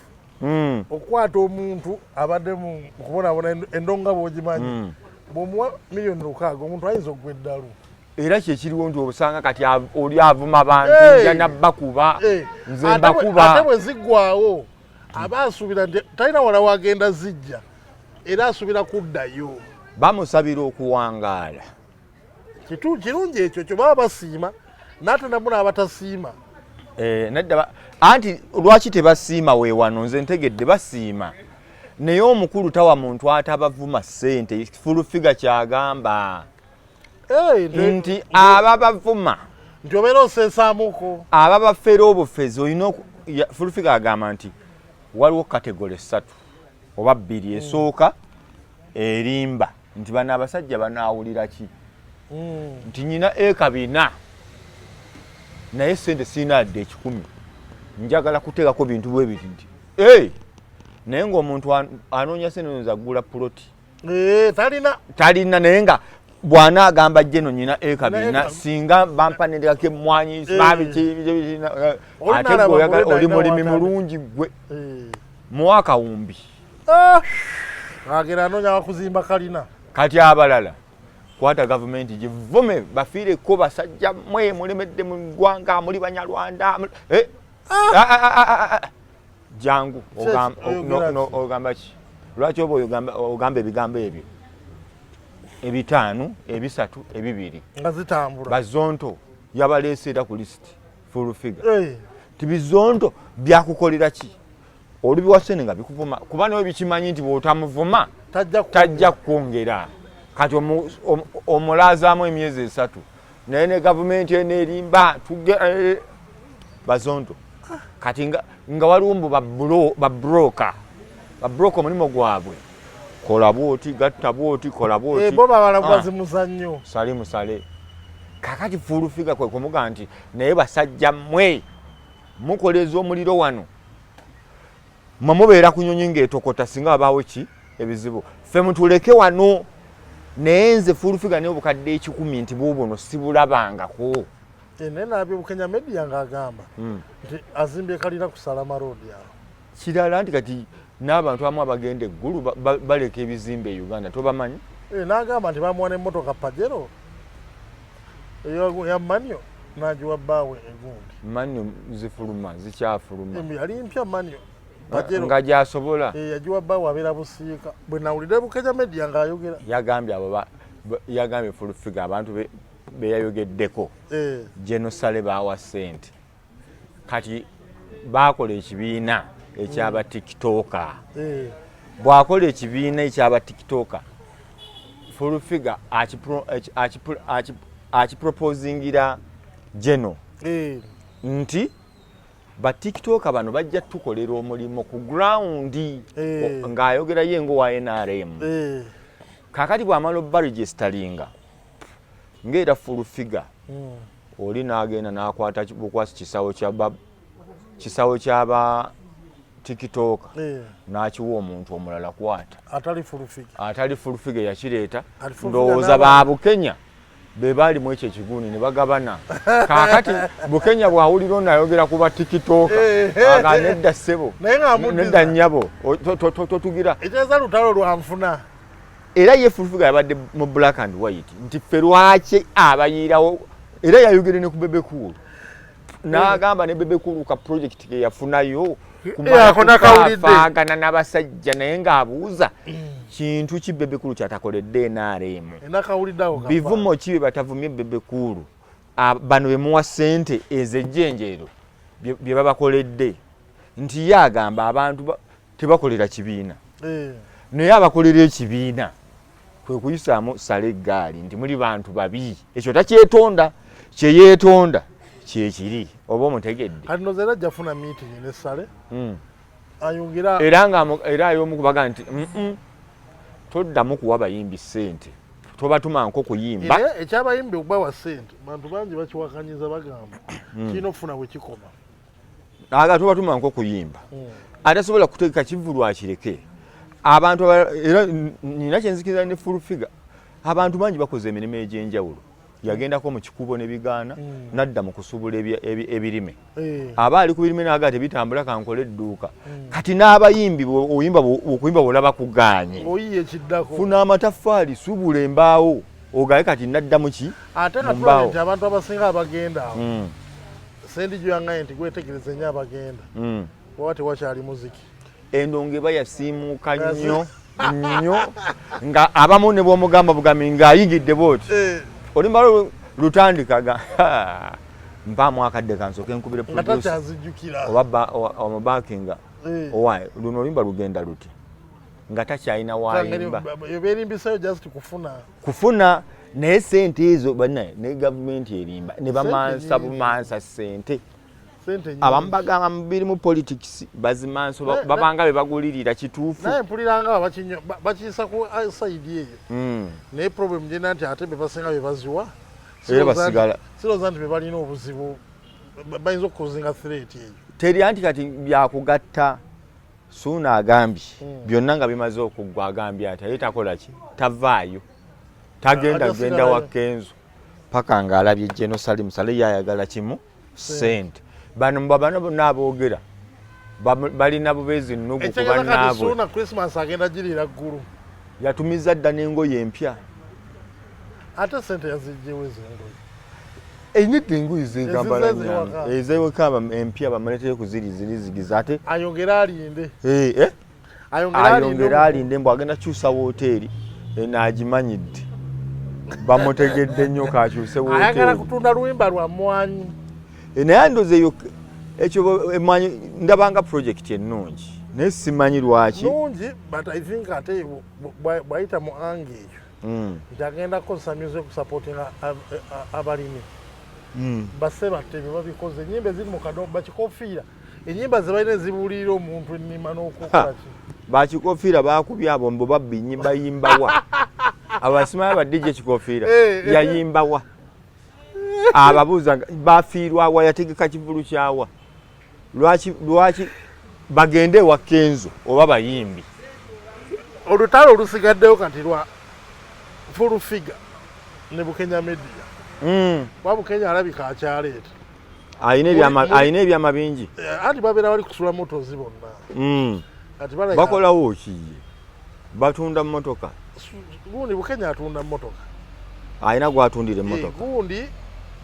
okukwata omuntu abadde mu kubonaabona endonga bw'ogimanyi bw'omuwa miliyoni 600 omuntu ayinza okugwa eddalu. Era kyekiriwo nti obusanga kati oli avuma abantu njana bakuba nze mbakuba. Ate bwe ziggwawo aba asuubira nti talina wala wagenda zijja era asuubira kuddayo. Bamusabira okuwangaala. Kirungi ekyo kyo baba basiima n'ate nabwo n'abatasiima. Nadda anti lwaki tebasiima weewano nze ntegedde basiima naye omukulu tawa muntu atabavuma ssente. Full-Figure kyagamba nti ababavuma nti obeera osensaamuko ababafeera obufezi olina Full-Figure agamba nti waliwo kategole 3 oba 2 esooka erimba nti bano abasajja banaawulira ki nti nyina eka 4 naye sente sirina dde 10 njagala kuteekako bintu bwe biti nti naye ng'omuntu anoonya sente zagula puloti talina naye nga bwana agamba Jeno nyina eka 4 singa bampanirako emmwanyi ate oli mulimi mulungi gwe muwa akawumbi agera anoonya wakuzimba kalina. Kati abalala kwata gavumenti givume bafiireko basajja mwe mulemedde mu ggwanga muli Banyarwanda jangu ogamba ki lwaki oba ogamba ebigambo ebyo 5 3 2 nga zitambula bazonto yabaleesera ku lisiti Full-Figure tibizonto byakukolera ki olubiwasene nga bikuvuma kuba nawe bikimanyi nti bw'otamuvuma tajja kwongera kati omulazaamu emyezi 3 naye ne gavumenti eneerimba bazondo kati nga waliwo mbu babroka omulimu gwabwe kola bwoti gatta bwoti kola bwoti bo babalagwazi muzannyo sale musale kakati fulufiga kwe kumuga nti naye basajja mmwe mukoleza omuliro wano mubeera kunyonyi ng'etokota singa abaawo ki ebizibu ffe mutuleke wano naye nze fulufiga naye obukadde 10 nti buubuno sibulabangako naye nabyo Bukenya Media ng'agamba nti azimbye kalina ku Salama Road awo kirala nti kati n'abantu abamu abagenda eggulu baleka ebizimbe e Uganda tobamanyi n'agamba nti bamuwa n'emmotoka Pajero ya Manyo n'agiwa bbaawe egundi Manyo zifuluma zikyafuluma yali mpya Manyo nga gyasobola yagiwa bbaawe abeera busiika bwe nawulidde Bukenya Media ng'ayogera yagambye fulufiga abantu beyayogeddeko genosale baawa ssente kati baakola ekibiina ekyaba tiktoka bw'akola ekibiina ekyaba tiktoka fulufiga akiproposingira geno nti ba tiktoka bano bajja tukolera omulimu ku ground ng'ayogerayo engowa NRM kakati bw'amala obbaregistaringa ng'era fulufiga oli n'agenda n'akwata bukwasi kisawo kyaba tikitoka n'akiwa omuntu omulala kwata atali fulufiga yakireeta ndowooza ba Bukenya be baalimu ekyo ekiguuni ne bagabana kaakati Bukenya bw'awulira onayogera kuba tikitoka aga nedda ssebo nedda nnyabo totugira ekyeza lutalo lwanfuna era ye fulufiga yabadde mu black and white nti ffe lwaki abayirawo era yayogere ne ku Bebe Cool n'agamba ne Bebe Cool ka project ke yafunayo kumafagana n'abasajja naye ng'abuuza kintu ki Bebe Cool kyatakoledde NRM bivumo ki bye batavumye Bebe Cool bano bemuwa ssente ez'ejjenjero bye babakoledde nti ye agamba abantu tebakolera kibiina naye abakolera ekibiina kwe kuyisaamu sale eggaali nti muli bantu babi ekyo takyetonda kyeyeetonda kyekiri oba omutegedde kati nozeera ajjafuna meeting ne sale ayongera era ay'omu kubaga nti toddamu kuwa bayimbi ssente tobatuma nko kuyimba ekyabayimbi okubawa ssente bantu bangi bakiwakanyiza bagamba kirina okufuna bwe kikoma aga tobatuma nko kuyimba atasobola kutegeka kivulu akireke abantu era nina kyenzikiriza ne fulufiga abantu bangi bakoze emirimu egy'enjawulo yagendako mu kikubo ne bigaana nadda mu kusubula ebirime aba ali ku birime n'aga tebitambula kankole edduuka kati n'abayimbi okuyimba bw'olaba kuganye funa amataffaali subula embaawo ogaye kati nadda mu ki ate nga nti abantu abasinga abagenda awo sendi gyangaye nti gwetegereze nnyo abagenda oba tewakyali muziki endongo eba yasiimuuka nnyo nga abamu ne bw'omugamba bugambi ng'ayigidde booti olimala lutandikaga mpaamu akadde kansooke nkubire oba omubakinga owaye luno oluyimba lugenda luti nga takyalina wayimba kufuna naye sente ezo banaye ne gavumenti erimba ne bamansa bumansa sente abamu bagamba mubiri mu politics bazimanso babanga be bagulirira kituufu naye mpuliranga bakiyisa ku side eyo naye problem gye nti ate be basinga be baziwa era basigala siroza nti be balina obuzibu bayinza okukozinga threat eyo teri anti kati byakugatta Suuna agambye byonna nga bimaze okuggwa agambye ati ye takola ki tavaayo tagenda wa Kenzo paka ng'alabye Jenosali Musale yayagala kimu sente bano bonna aboogera balina bubeezi nnugu ku bannaabwe Suuna Christmas agenda girira ggulu yatumiza dda n'engoye empya ate sente yazijjewo ez'engoye enyidde engoye z'enkambala ez'ewekaba empya bamaletere ku zirizigiza ate ayongera alinde ayongera alinde mbu agenda kyusa woteeri n'agimanyidde bamutegedde nnyo kakyuse woteeri ayagala kutunda luyimba lwa mmwanyi naye ndoze eyo ekyo emwanyi ndabanga project ennungi naye simanyi lwaki nungi but I think ate bwayita mu ange eyo nti agenda kukozesa music kusupportinga abalimi basse battebe babikoze enyimba eziri mu kadomo bakikofiira enyimba ze balina ezibuulirira omuntu ennima n'okukolaki bakikofiira bakubye abo mbo babbi bayimbawa abasimayo badije ekikofiira yayimbawa ababuuza bafiirwa wa yategeka kivulu kyawa lwaki bagende wa Kenzo oba bayimbi olutalo olusigaddeyo kati lwa Full Figure ne Bukenya Media wa Bukenya alabika akyaleeta ayina ebyama bingi anti babeera bali kusula motozi bonna ati bakolawo ki batunda mmotoka gundi Bukenya atunda mmotoka ayina gwatundire mmotoka gundi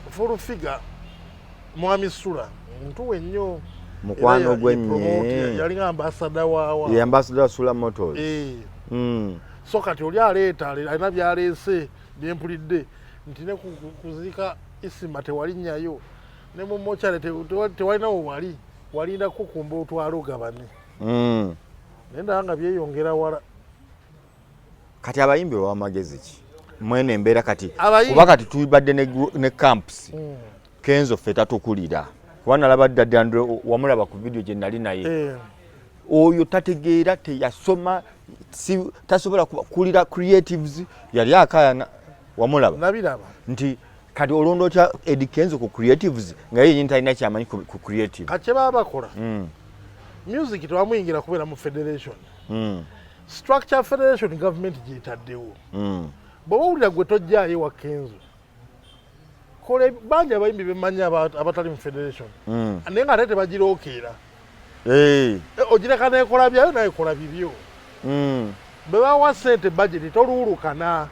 Full Figure Mwami Sula muntu wennyo mukwano gwenye yalinga ambassador wawa ye ambassador Sula Motors so kati oli aleeta alina byaleese byempulidde nti ne kuzika isima tewalinyayo ne mu mochale tewalinawo wali walinda kukumba otwala ogabane nenda nga byeyongera wala kati abayimbi wamagezi ki mwene embeera kati kuba kati tubadde ne camps Kenzo feta tukulira kubana labadde Dandro wamulaba ku video gye nali naye oyo tategeera teyasoma tasobola kulira creatives yali akayana wamulaba nabiraba nti kati olondo cha Eddie Kenzo ku creatives nga yeye internet kyamanyi ku creative kati baba kola music twamuyingira kubera mu federation structure federation government gyetaddewo bwoba owulira gwe tojjaayo wa Kenzo kole bangi abayimbi bemanya abatali mu federation naye nga ate tebagirookera ogireka nekola byayo naye kola bibyo bwe bawa ssente budget toluwulukana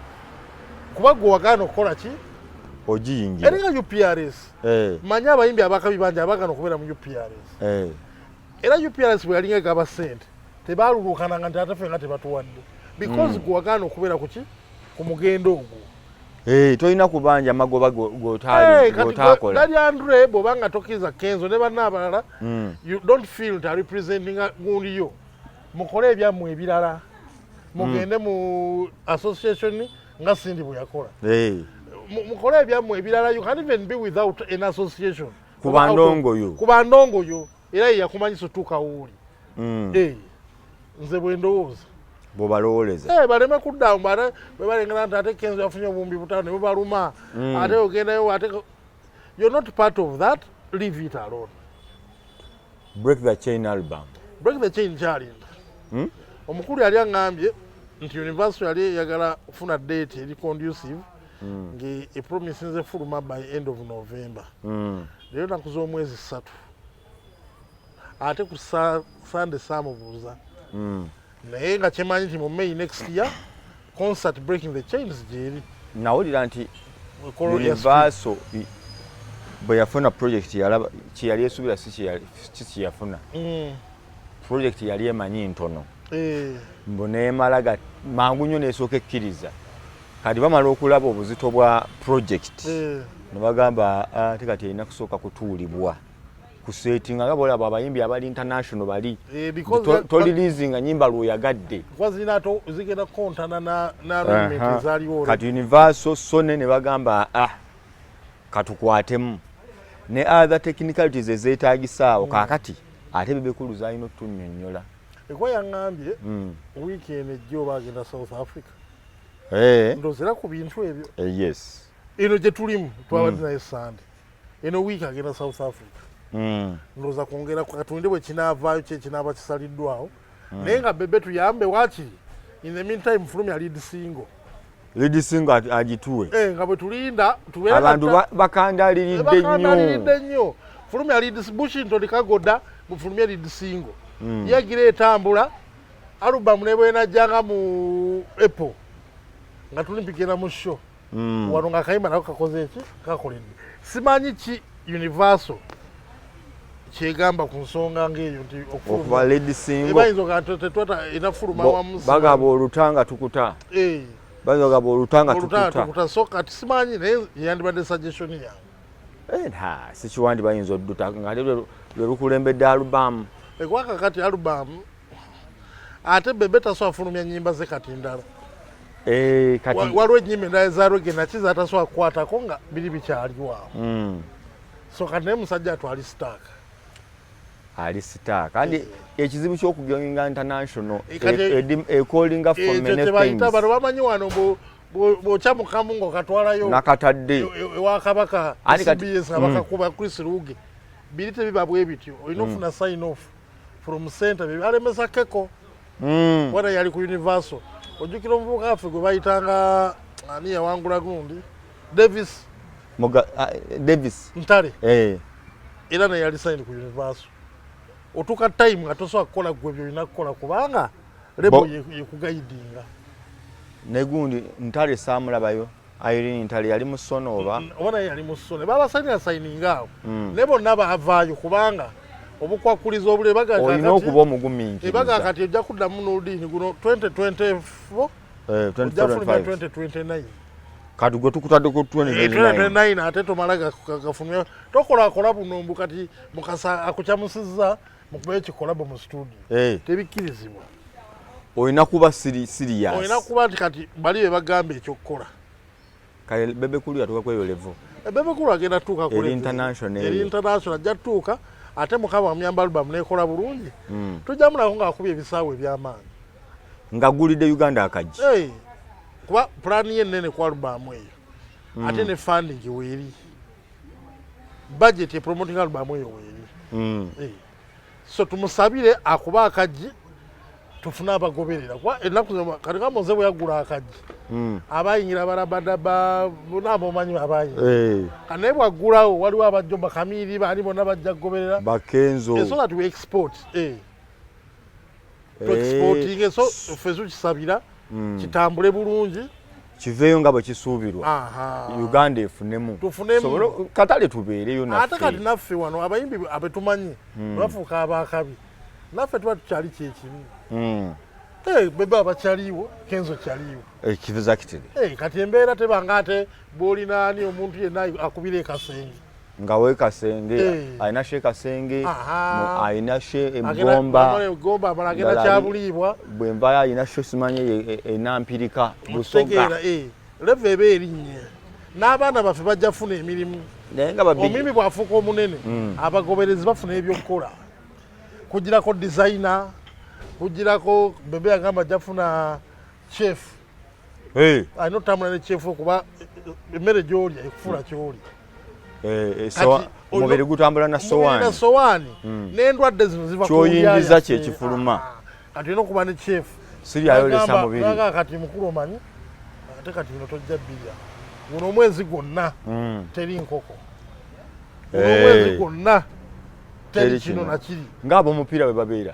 kuba gwe wagaana okukola ki ogiyingira eringa UPRS manya abayimbi abakabi bangi abagana okubeera mu UPRS era UPRS bwe yalinga egaba ssente tebalulukananga nti ate ffe nga tebatuwadde because gwe wagaana okubeera kuki ku mugendo ogwo tolina kubanja magoba gotakola Daddy Andre bw'obanga tokkiriza Kenzo ne banna abalala you don't feel nti representing gundi yo mukole ebyammwe ebirala mugende mu association nga Sindi bwe yakola mukole ebyammwe ebirala you can't even be without an association kubandongo yo era yakumanyisa otuuka wuuli nze bwe ndowooza bobalowoleza baleme kuddamu bwe balengera nti ate Kenzo yafunye obumbi butaano ne bubaluma ate ogendayo ate you're not part of that leave it alone Break the Chain album kyalinda omukulu yali aŋŋambye nti Universal yali eyagala kufuna date eri conducive ngepromisinze fuluma by end of November leero naku z'omwezi 3 ate ku Sunday saamubuuza naye nga kyemanyi nti mu May next year concert Breaking the Chains gyeri nawulira nti Universal bwe yafuna project kyeyali esuubira si kyeyafuna project yali emanyi ntono mbu neemala mangu nnyo neesooka ekkiriza kati bamala okulaba obuzito bwa project ne bagamba ate kati erina kusooka kutuulibwa kusetinga nga bolaba abayimbi abali international bali tolilizinga nyimba lwoyagadde zigenda kontana na arrangement ezaliwo kati Universal Sone ne bagamba katukwatemu ne other technicalities ezeetagisaawo kakati ate bebekulu zalina otunnyonnyola ekwa yaŋŋambye weekend ejjo bagenda South Africa ndozera ku bintu ebyo yes eno gye tulimu twabadde naye Sunday eno week agenda South Africa ndoza kwongera katunde bwe kinaavaayo kinaaba kisaliddwawo naye nga bebe tuyambe wakiri in the meantime Fulumya lead single agituwe nga bwe tulinda abantu bakandaliridde nnyo Fulumya lead Bushington Kagoda mu Fulumya lead single yagira etambula album ne bwenajjanga mu Apple nga tulimpigera mu show wano nga kayima nako kakoze eki kakoledde simanyi ki Universal kyegamba ku nsonga ng'eyo nti okuba lead single bayinza nga tetwata inafuluma wamu bagaba olutanga tukuta bagaba olutanga tukuta so kati simanyi naye yandibadde suggestion yange sikiwandi bayinza odduta nga lwe lukulembedde album ekwaka kati album ate Bebe tasobola fulumya nnyimba ze kati ndala kati waliwo ennyimba endala za Reggae nakiza atasobola kukwatako nga biri bikyaliwawo so kati naye musajja atwali sitaaka ali sitaaka kandi ekizibu ky'okugonga international calling for many things bano bamanyi wano bw'okyamukamu ng'okatwalayo nakatadde ewa kabaka CBS nga bakakuba Chris Ruge biri tebiba bwe bityo olina ofuna sign off from center alemesa Keko wana yali ku Universal ojjukira omuvubuka waffe gwe bayitanga ani yawangula gundi Davis Ntale era naye yali sign ku Universal otuka time nga tosobola kukola gwe byolina kukola kubanga lebo yekugaidinga negundi Ntale saamulabayo Irene Ntale yali musono oba obona yali musono babasanyira signinga awo ne bonna baavaayo kubanga obukwakuliza obule baga olina okuba omugumiikiriza ebaga kati ojja kuddamu n'oludiini guno 2024 2029 kati gwe tukutadde ku 2029 ate tomala gafumya tokolakola bunombu kati Mukasa akukyamusizza mukuba ekikolabo mu studio tebikkirizibwa olina kuba serious olina kuba nti kati bali be bagamba ekyokukola kale Bebe Cool yatuuka kweyo level Bebe Cool agenda tuuka ku international ajja tuuka ate mukama amuyamba albamu nekola bulungi tujja mulako ng'akubye ebisaawe eby'amaanyi nga gulidde Uganda akaji kuba pulaani ye ennene ku albamu eyo ate ne funding weeri budget ye promoting albamu eyo weeri so tumusabire akuba akaji tufune abagoberera kuba ennaku kati kamoze bwe yagula akaji abayingira barabadaba bonaabo omanyi abayingira kanaye bwaggulawo waliwo abajja bakamiiri baani bonna bajja kugoberera bakenzo so that we export to exporting so ffe tukisabira kitambule bulungi kiveeyo nga bwe kisuubirwa Uganda efunemu katale tubeereyo naffe ate kati naffe wano abayimbi abetumanyi bafuuka abaakabi naffe tuba tukyali kyekimu Bebe abakyaliwo Kenzo kyaliwo kivuza kitiri kati embeera tebanga ate bw'olina ani omuntu yenna akubira ekasenge nga we Kasenge alina she Kasenge alina she Egomba amala agenda kyabuliibwa bwemba alina she simanye enampirika Busoga leve eba erinnya n'abaana baffe bajja funa emirimu omumimi bw'afuuka omunene abagoberezi bafuna ebyokukola kugirako designer kugirako Bebe agamba jafuna chef alina otambula ne chef okuba emmere gy'olya ekufuula ky'olya omubiri gutambula na sowaani n'endwadde zino ziva kyoyingiza kyekifuluma kati olina okuba ne chef siryayolesa mubiri kati mukulu omanyi ate kati bino tojja bbirya guno omwezi gwonna teri nkoko guno omwezi gwonna teri kino nakiri ng'ab'omupiira bwe babeera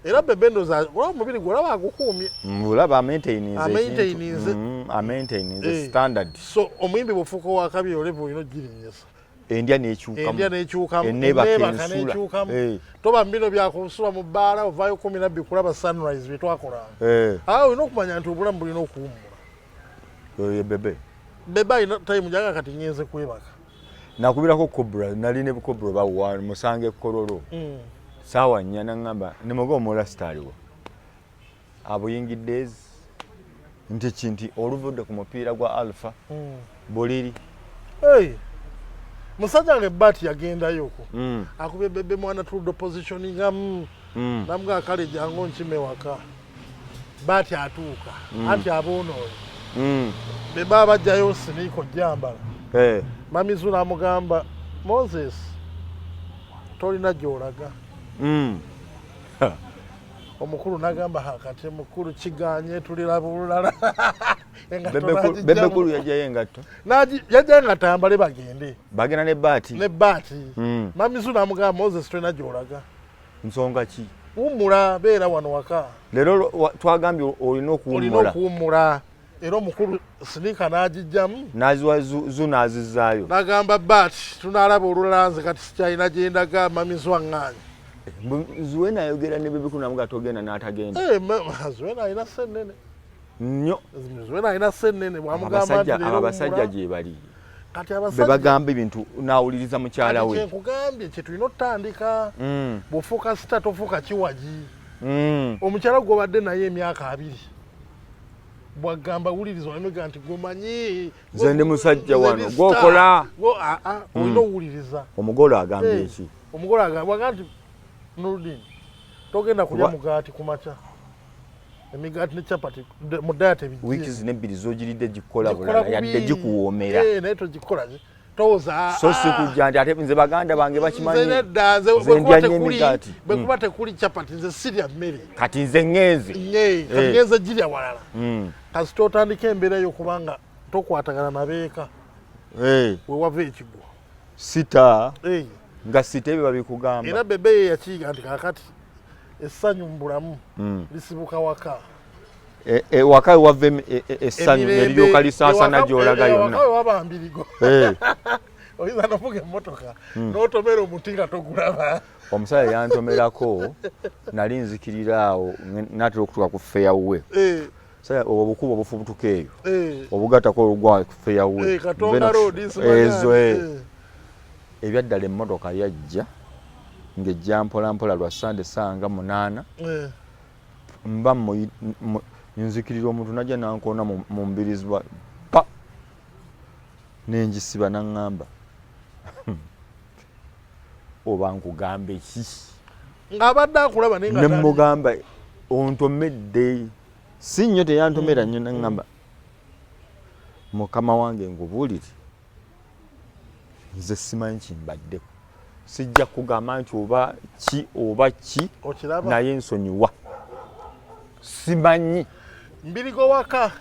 era Bebe ndoza omubiri gwolaba agukuumye mulaba amaintainize standard so omuyimbi bw'ofuuka wakabi oleva olina ogirinyesa endya n'ekyukamu enneebaka n'ekyukamu toba mbino byakusula mu bbaala ovaayo 12 kulaba sunrise bye twakolanga olina okumanya nti obulamu bulina okuwummula Bebe alina time jaga kati ngenze kwebaka nakubirako Cobra nali ne Cobra bawa musange Kololo sawa 4 nangamba nemogo omuola staliwo abuyingidde nti kinti oluvudde ku mupiira gwa Alpha boliri musajja nga Bati yagendayo ko akubye Bebe mwana tuldo positioning namuga kale jango nkime waka Bati atuuka ati aboonoyo Bebe abajjayo siniko jambala Mamizula amugamba Moses tolina gyolaga omukulu nagamba hakati mukulu kiganye tulira bulala Bebe Cool yajaye engatto yajaye engatto ayambale bagenda ne Bati Mamizula amugamba Moses tolina gyolaga nsonga ki wumula beera wano waka leero twagambye olina okuwummula era omukulu sinika n'agijjamu n'aziwa n'azizaayo n'agamba Bati tunaalaba olulala nze kati sikyalina gye ndaga Mamizwa ŋŋaanyi Zuwena ayogera ne Bebe Cool namuga togenda n'atagenda Zuwena alina sennene nnyo Zuwena alina sennene bwamugamba nti abasajja gye bali kati abasajja bagamba ebintu n'awuliriza mukyala we kyenkugambye kye tulina otutandika bw'ofuuka sita tofuuka kiwagi omukyala gw'obadde naye emyaka 2 bwagamba wuliriza omega nti gomanyi nze ndi musajja wano gwokola olina owuliriza omugole agambye eki omugole agamba nti Nurdin togenda kulya mugaati kumakya emigaati ne chapati mu diet ebijje wiiki zino ebbiri z'ogiridde gikola bulala yadde gikuwoomera naye togikola towoza so si kujja nti ate nze baganda bange bakimanyi nze nedda bwekuba tekuli chapati nze sirya mmere kati nze ŋŋenze kati ŋŋenze girya walala kasita otandika embeera y'okubanga tokwatagana nabeeka wewava ekigwo sita nga sita ebyo babikugamba era bebe ye yakiyiga nti kakati essanyu mu bulamu lisibuka waka waka wava essanyu neriryoka lisaasana gy'olaga yonna waka waba mbirigo oyinza novuga emmotoka n'otomera omuti nga togulaba omusajja yantomerako nali nzikirira awo natera okutuuka ku fairway obukubo obufubutuka eyo obugatako olugwa ku fairway ezo ebyaddala emmotoka yajja ng'ejja mpolampola lwa sande sanga 8 mba nzikirira omuntu najja nankoona mu mbirizibwa pa nenjisiba naŋŋamba oba nkugamba eki ng'abadde akulaba naye ne mugamba ontomedde si nnyo teyantomera nnyo naŋŋamba mukama wange ngubuulire nze simanyi kimbaddeko sijja kugamba nti oba ki naye nsonyiwa simanyi mbirigo waka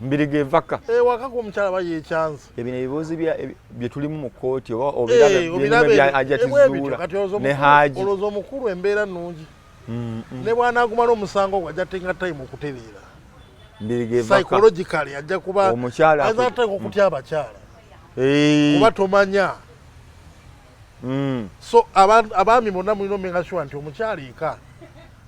mbirigo evaka waka gwomukyala bayekyanza ebino ebibuuzi bye tulimu mu kooti oba obirabajjatizuula ne haji olowooza omukulu embeera nnungi ne bw'anaagumala omusango gwe ajja tenga time okutereera mbirigo evaka psychologically ajja kuba omukyala azateeka okutya abakyala kuba tomanya so abaami bonna mulina omenga sure nti omukyala eka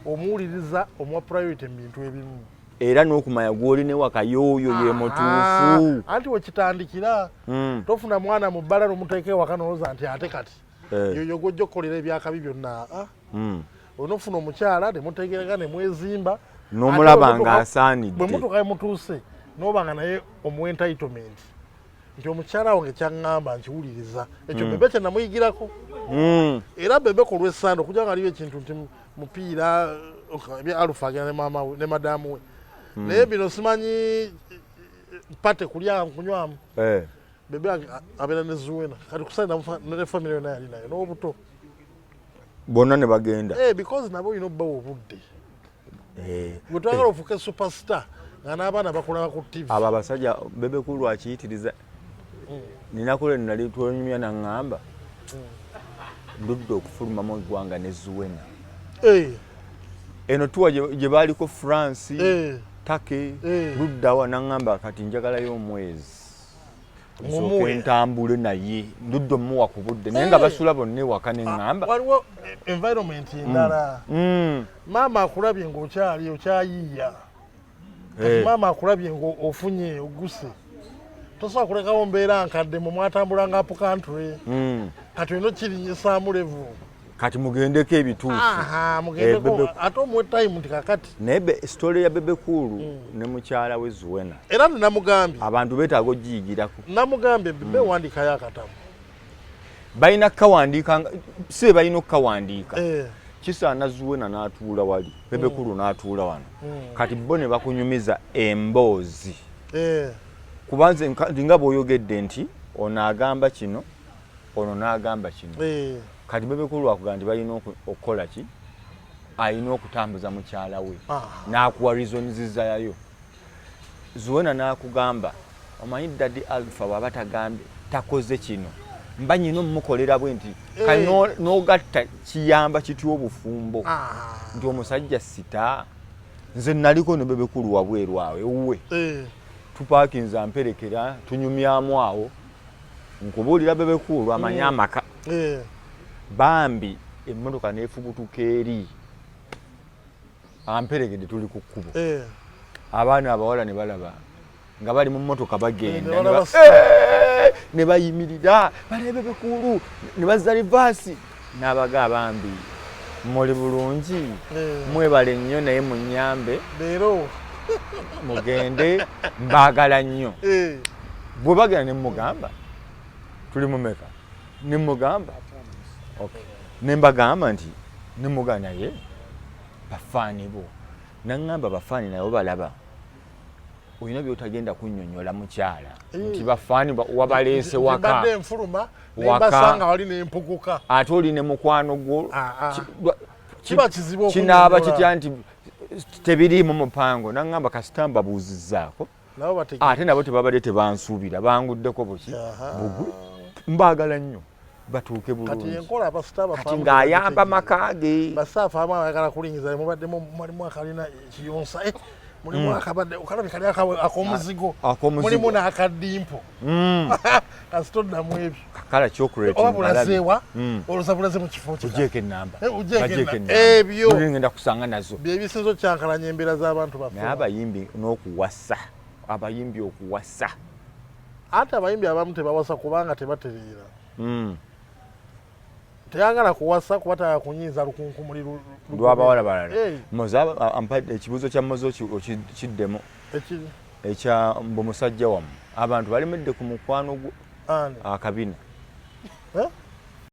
omuwuliriza omuwa priority mu bintu ebimu era n'okumanya gw'olina ewaka y'oyo ye mutuufu anti wekitandikira tofuna mwana mu bbala n'omuteeka ewaka n'olowooza nti ate kati yoyo gw'ojja okukolera ebyakabi byonna onofuna omukyala ne mutegereka ne mwezimba n'omulaba ng'asaanidde bwe mutuuka mutuuse n'obanga naye omuwa entitlement nti omukyala wange kyaŋŋamba nkiwuliriza ekyo bebe kye namuyigirako era bebe ku lw'essande okujja nga aliwo ekintu nti mupiira ebya alufa agenda ne madamu we naye bino simanyi pate kulya kunywamu bebe abeera ne Zuwena kati kusaina ne family yonna yali nayo n'obuto bonna ne bagenda because nabo olina obbawa obudde gwe twagala ofuuke superstar nga n'abaana bakulaba ku TV abo abasajja bebe kulu akiyitiriza ninakule nali twonyumya naŋŋamba ndudde okufulumamu eggwanga ne Zuwena eno tuwa gye baaliko France Take luddawa naŋŋamba kati njagalayo omwezi nsooke ntambule naye ndudde omuwa ku budde naye nga basula bonna ewaka neŋŋamba waliwo environment endala maama akulabye ng'okyali okyayiiya maama akulabye ng'ofunye oguse tosobola kulekawo mbeera nkadde mu mwatambulanga up country kati olina okirinyisaamu levu kati mugendeko ebituufu ate omuwe time nti kakati naye story ya bebe kulu ne mukyala we Zuwena era namugambye abantu beetaaga ogiyigirako namugambye bebe wandikayo akatamu balina kukawandiika si balina okukawandiika kisaana Zuwena n'atuula wali bebe kulu n'atuula wano kati bo ne bakunyumiza emboozi kubanze nga bw'oyogedde nti ono agamba kino ono n'agamba kino kati bebe kulu akugamba nti balina okukola ki alina okutambuza mukyala we n'akuwa reasonizizayo Zuwena n'akugamba omanyi Daddy Alpha bw'aba tagambye takoze kino mba nyina omukolera bwe nti kali n'ogatta kiyamba kitya obufumbo nti omusajja sita nze naliko ne bebe kulu wabweru awe uwe tupaakinza mperekera tunyumyamu awo nkubuulira bebe kulu amanya amaka bambi emmotoka neefubutuka eri amperegedde tuli ku kkubo abaana abawala ne balaba nga bali mu mmotoka bagenda ne bayimirira balebe bebe kulu ne bazza livaasi n'abaga bambi muli bulungi mwebale nnyo naye munyambe leero mugende mbaagala nnyo bwe bagenda ne mugamba tuli mumeka ne mugamba ne mbagamba nti ne mugana ye bafaani bo naŋŋamba bafaani nabo balaba olina byotagenda kunnyonnyola mukyala nti bafaani wabaleese waka badde enfuluma nembasanga wali nempuguka ate oli ne mukwano gwo kiba kizibu kinaaba kitya nti tebiriimu mupango naŋŋamba kasita mbabuuzizzaako ate nabo tebabadde tebansuubira banguddeko buki bugwe mbaagala nnyo batuuke bulungi kati ng'ayamba maka ge basaafu amu abayagala kulingiza mubadde mulimu akalina ekiyonsa mulimu akabadde okalabi kali ak'omuzigo mulimu n'akaddimpo kasita oddamu ebyo kala chocolate oba bulazeewa oluza bulaze mu kifo ujeeko ennamba ebyo ngenda kusanga nazo byebisinzo kyankalanya embeera z'abantu baffe naye abayimbi n'okuwasa abayimbi okuwasa ate abayimbi abamu tebawasa kubanga tebatereera teyagala kuwasa kuba tayagala kunyiiza lukunkumuli lw'abawala balala ampadde ekibuuzo kya mozo kiddemu ekya mbu musajja wamu abantu balemedde ku mukwano gwo akabina